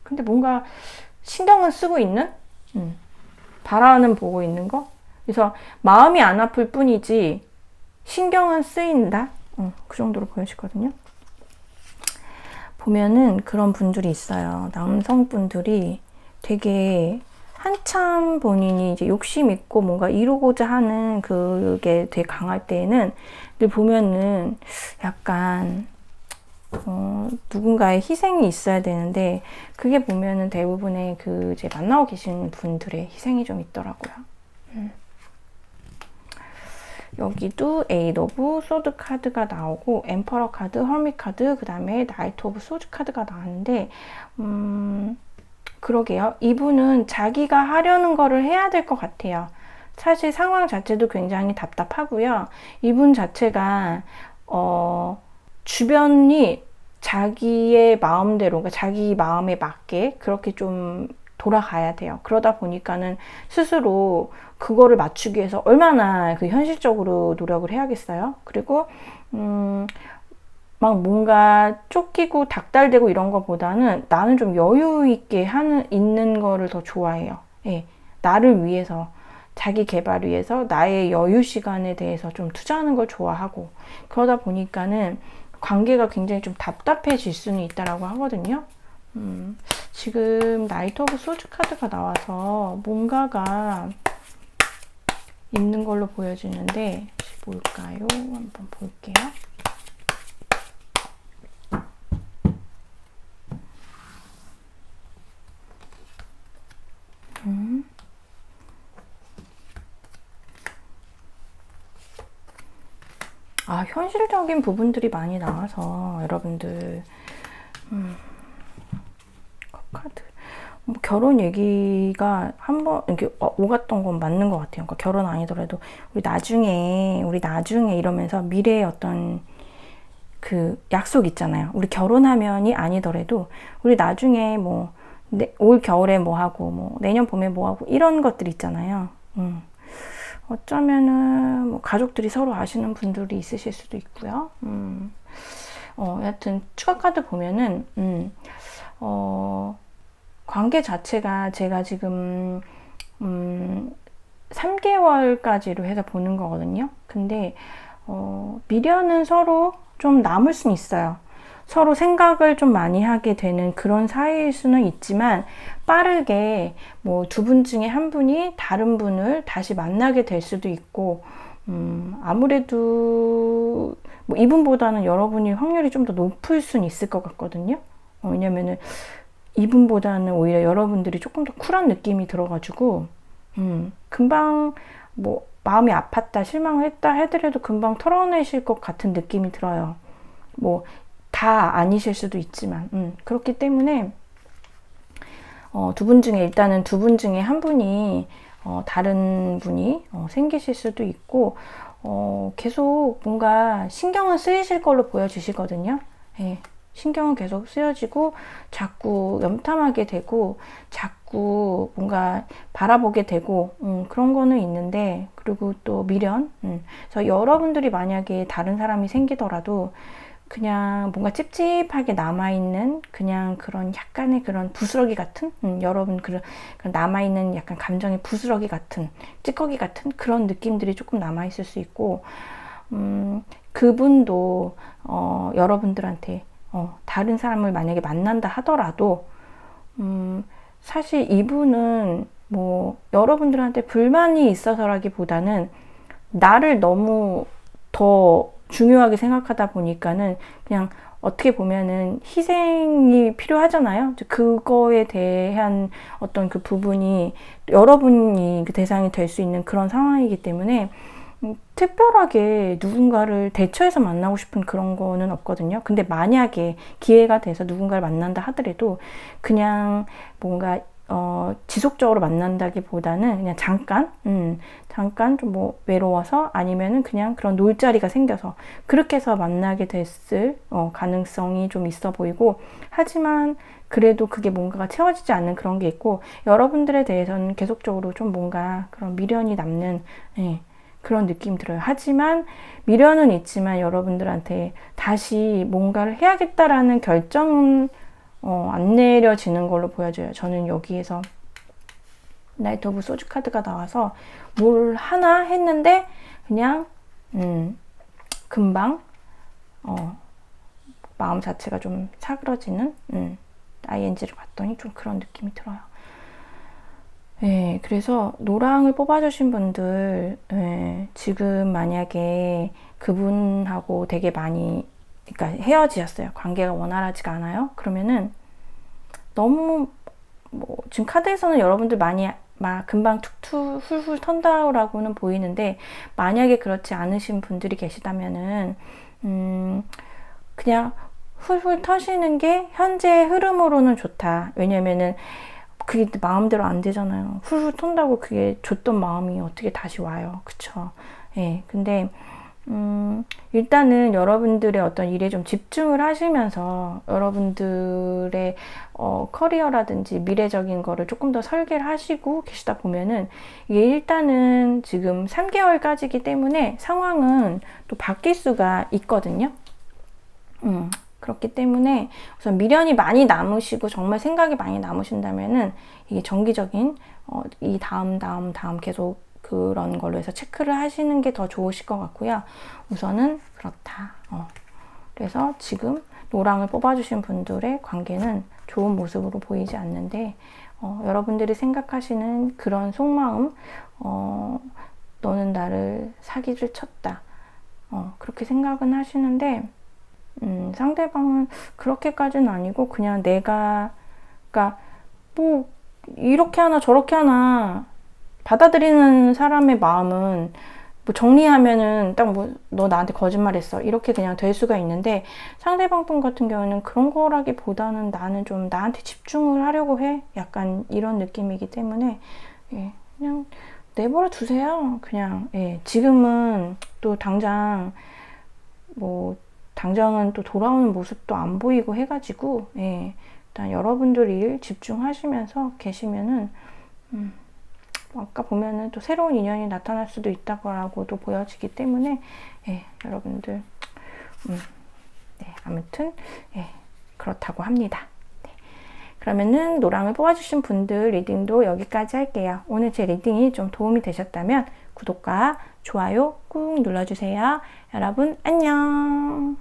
근데 뭔가 신경은 쓰고 있는, 바라는 보고 있는 거. 그래서 마음이 안 아플 뿐이지 신경은 쓰인다, 그 정도로 보여지거든요. 보면은 그런 분들이 있어요. 남성분들이 되게 한참 본인이 이제 욕심 있고 뭔가 이루고자 하는 그게 되게 강할 때에는 늘 보면은 약간 누군가의 희생이 있어야 되는데, 그게 보면은 대부분의 그 이제 만나고 계신 분들의 희생이 좀 있더라고요. 여기도 에잇 오브 소드 카드가 나오고, 엠퍼러 카드, 허밋 카드, 그 다음에 나이트 오브 소드 카드가 나왔는데, 그러게요. 이분은 자기가 하려는 거를 해야 될 것 같아요. 사실 상황 자체도 굉장히 답답하고요. 이분 자체가 주변이 자기의 마음대로, 그러니까 자기 마음에 맞게 그렇게 좀 돌아가야 돼요. 그러다 보니까는 스스로 그거를 맞추기 위해서 얼마나 그 현실적으로 노력을 해야겠어요. 그리고 막 뭔가 쫓기고 닥달되고 이런 거보다는 나는 좀 여유 있게 있는 거를 더 좋아해요. 예, 나를 위해서, 자기 개발 위해서 나의 여유 시간에 대해서 좀 투자하는 걸 좋아하고, 그러다 보니까는 관계가 굉장히 좀 답답해질 수는 있다라고 하거든요. 지금 나이트 오브 소주 카드가 나와서 뭔가가 있는 걸로 보여지는데 뭘까요? 한번 볼게요. 현실적인 부분들이 많이 나와서 여러분들 카드 뭐 결혼 얘기가 한번 이렇게 오갔던 건 맞는 것 같아요. 그러니까 결혼 아니더라도 우리 나중에 이러면서 미래의 어떤 그 약속 있잖아요. 우리 결혼하면이 아니더라도 우리 나중에 뭐 올 겨울에 뭐 하고 뭐 내년 봄에 뭐 하고 이런 것들 있잖아요. 어쩌면은 뭐 가족들이 서로 아시는 분들이 있으실 수도 있고요. 여하튼 추가 카드 보면은 관계 자체가 제가 지금 3개월까지로 해서 보는 거거든요. 근데 미련은 서로 좀 남을 수는 있어요. 서로 생각을 좀 많이 하게 되는 그런 사이일 수는 있지만 빠르게 뭐 두 분 중에 한 분이 다른 분을 다시 만나게 될 수도 있고 아무래도 뭐 이분보다는 여러분이 확률이 좀 더 높을 수는 있을 것 같거든요. 왜냐면은 이분보다는 오히려 여러분들이 조금 더 쿨한 느낌이 들어가지고 금방 뭐 마음이 아팠다 실망을 했다 하더라도 금방 털어내실 것 같은 느낌이 들어요. 뭐 다 아니실 수도 있지만 그렇기 때문에 두 분 중에 일단은 두 분 중에 한 분이 다른 분이 생기실 수도 있고 계속 뭔가 신경은 쓰이실 걸로 보여주시거든요. 예, 신경은 계속 쓰여지고 자꾸 염탐하게 되고 자꾸 뭔가 바라보게 되고 그런 거는 있는데, 그리고 또 미련. 그래서 여러분들이 만약에 다른 사람이 생기더라도 그냥 뭔가 찝찝하게 남아있는 그냥 그런 약간의 그런 부스러기 같은 여러분 그런 남아있는 약간 감정의 부스러기 같은 찌꺼기 같은 그런 느낌들이 조금 남아있을 수 있고, 그분도 여러분들한테 다른 사람을 만약에 만난다 하더라도 사실 이분은 뭐 여러분들한테 불만이 있어서라기보다는 나를 너무 더 중요하게 생각하다 보니까는 그냥 어떻게 보면은 희생이 필요하잖아요. 그거에 대한 어떤 그 부분이 여러분이 그 대상이 될 수 있는 그런 상황이기 때문에 특별하게 누군가를 대처해서 만나고 싶은 그런 거는 없거든요. 근데 만약에 기회가 돼서 누군가를 만난다 하더라도 그냥 뭔가 지속적으로 만난다기보다는 그냥 잠깐 좀 뭐 외로워서 아니면은 그냥 그런 놀 자리가 생겨서 그렇게 해서 만나게 됐을 가능성이 좀 있어 보이고, 하지만 그래도 그게 뭔가가 채워지지 않는 그런 게 있고, 여러분들에 대해서는 계속적으로 좀 뭔가 그런 미련이 남는 그런 느낌이 들어요. 하지만 미련은 있지만 여러분들한테 다시 뭔가를 해야겠다라는 결정은 안 내려지는 걸로 보여져요. 저는 여기에서 나이트 오브 소주 카드가 나와서 뭘 하나 했는데 그냥 금방 마음 자체가 좀 사그러지는 ING를 봤더니 좀 그런 느낌이 들어요. 네, 그래서 노랑을 뽑아주신 분들, 지금 만약에 그분하고 되게 많이 그러니까 헤어지셨어요. 관계가 원활하지가 않아요. 그러면은 너무 뭐 지금 카드에서는 여러분들 많이 막 금방 툭툭 훌훌 턴다라고는 보이는데, 만약에 그렇지 않으신 분들이 계시다면은 그냥 훌훌 터시는 게 현재 흐름으로는 좋다. 왜냐면은 그게 마음대로 안 되잖아요. 훌훌 턴다고 그게 줬던 마음이 어떻게 다시 와요. 그쵸? 예. 근데 일단은 여러분들의 어떤 일에 좀 집중을 하시면서 여러분들의 커리어라든지 미래적인 거를 조금 더 설계를 하시고 계시다 보면은 이게 일단은 지금 3개월까지기 때문에 상황은 또 바뀔 수가 있거든요. 그렇기 때문에 우선 미련이 많이 남으시고 정말 생각이 많이 남으신다면은 이게 정기적인 이 다음 계속 그런 걸로 해서 체크를 하시는 게 더 좋으실 것 같고요. 우선은 그렇다. 그래서 지금 노랑을 뽑아주신 분들의 관계는 좋은 모습으로 보이지 않는데 여러분들이 생각하시는 그런 속마음, 너는 나를 사기를 쳤다. 그렇게 생각은 하시는데 상대방은 그렇게까지는 아니고 그냥 그러니까 뭐 이렇게 하나 저렇게 하나 받아들이는 사람의 마음은 뭐 정리하면은 딱 뭐 너 나한테 거짓말했어 이렇게 그냥 될 수가 있는데 상대방 분 같은 경우는 그런 거라기보다는 나는 좀 나한테 집중을 하려고 해 약간 이런 느낌이기 때문에 예, 그냥 내버려 두세요. 그냥 예, 지금은 또 당장은 또 돌아오는 모습도 안 보이고 해가지고 예, 일단 여러분들 일 집중하시면서 계시면은 아까 보면은 또 새로운 인연이 나타날 수도 있다고도 보여지기 때문에 예, 여러분들 네, 아무튼 예, 그렇다고 합니다. 네. 그러면은 노랑을 뽑아주신 분들 리딩도 여기까지 할게요. 오늘 제 리딩이 좀 도움이 되셨다면 구독과 좋아요 꾹 눌러주세요. 여러분 안녕.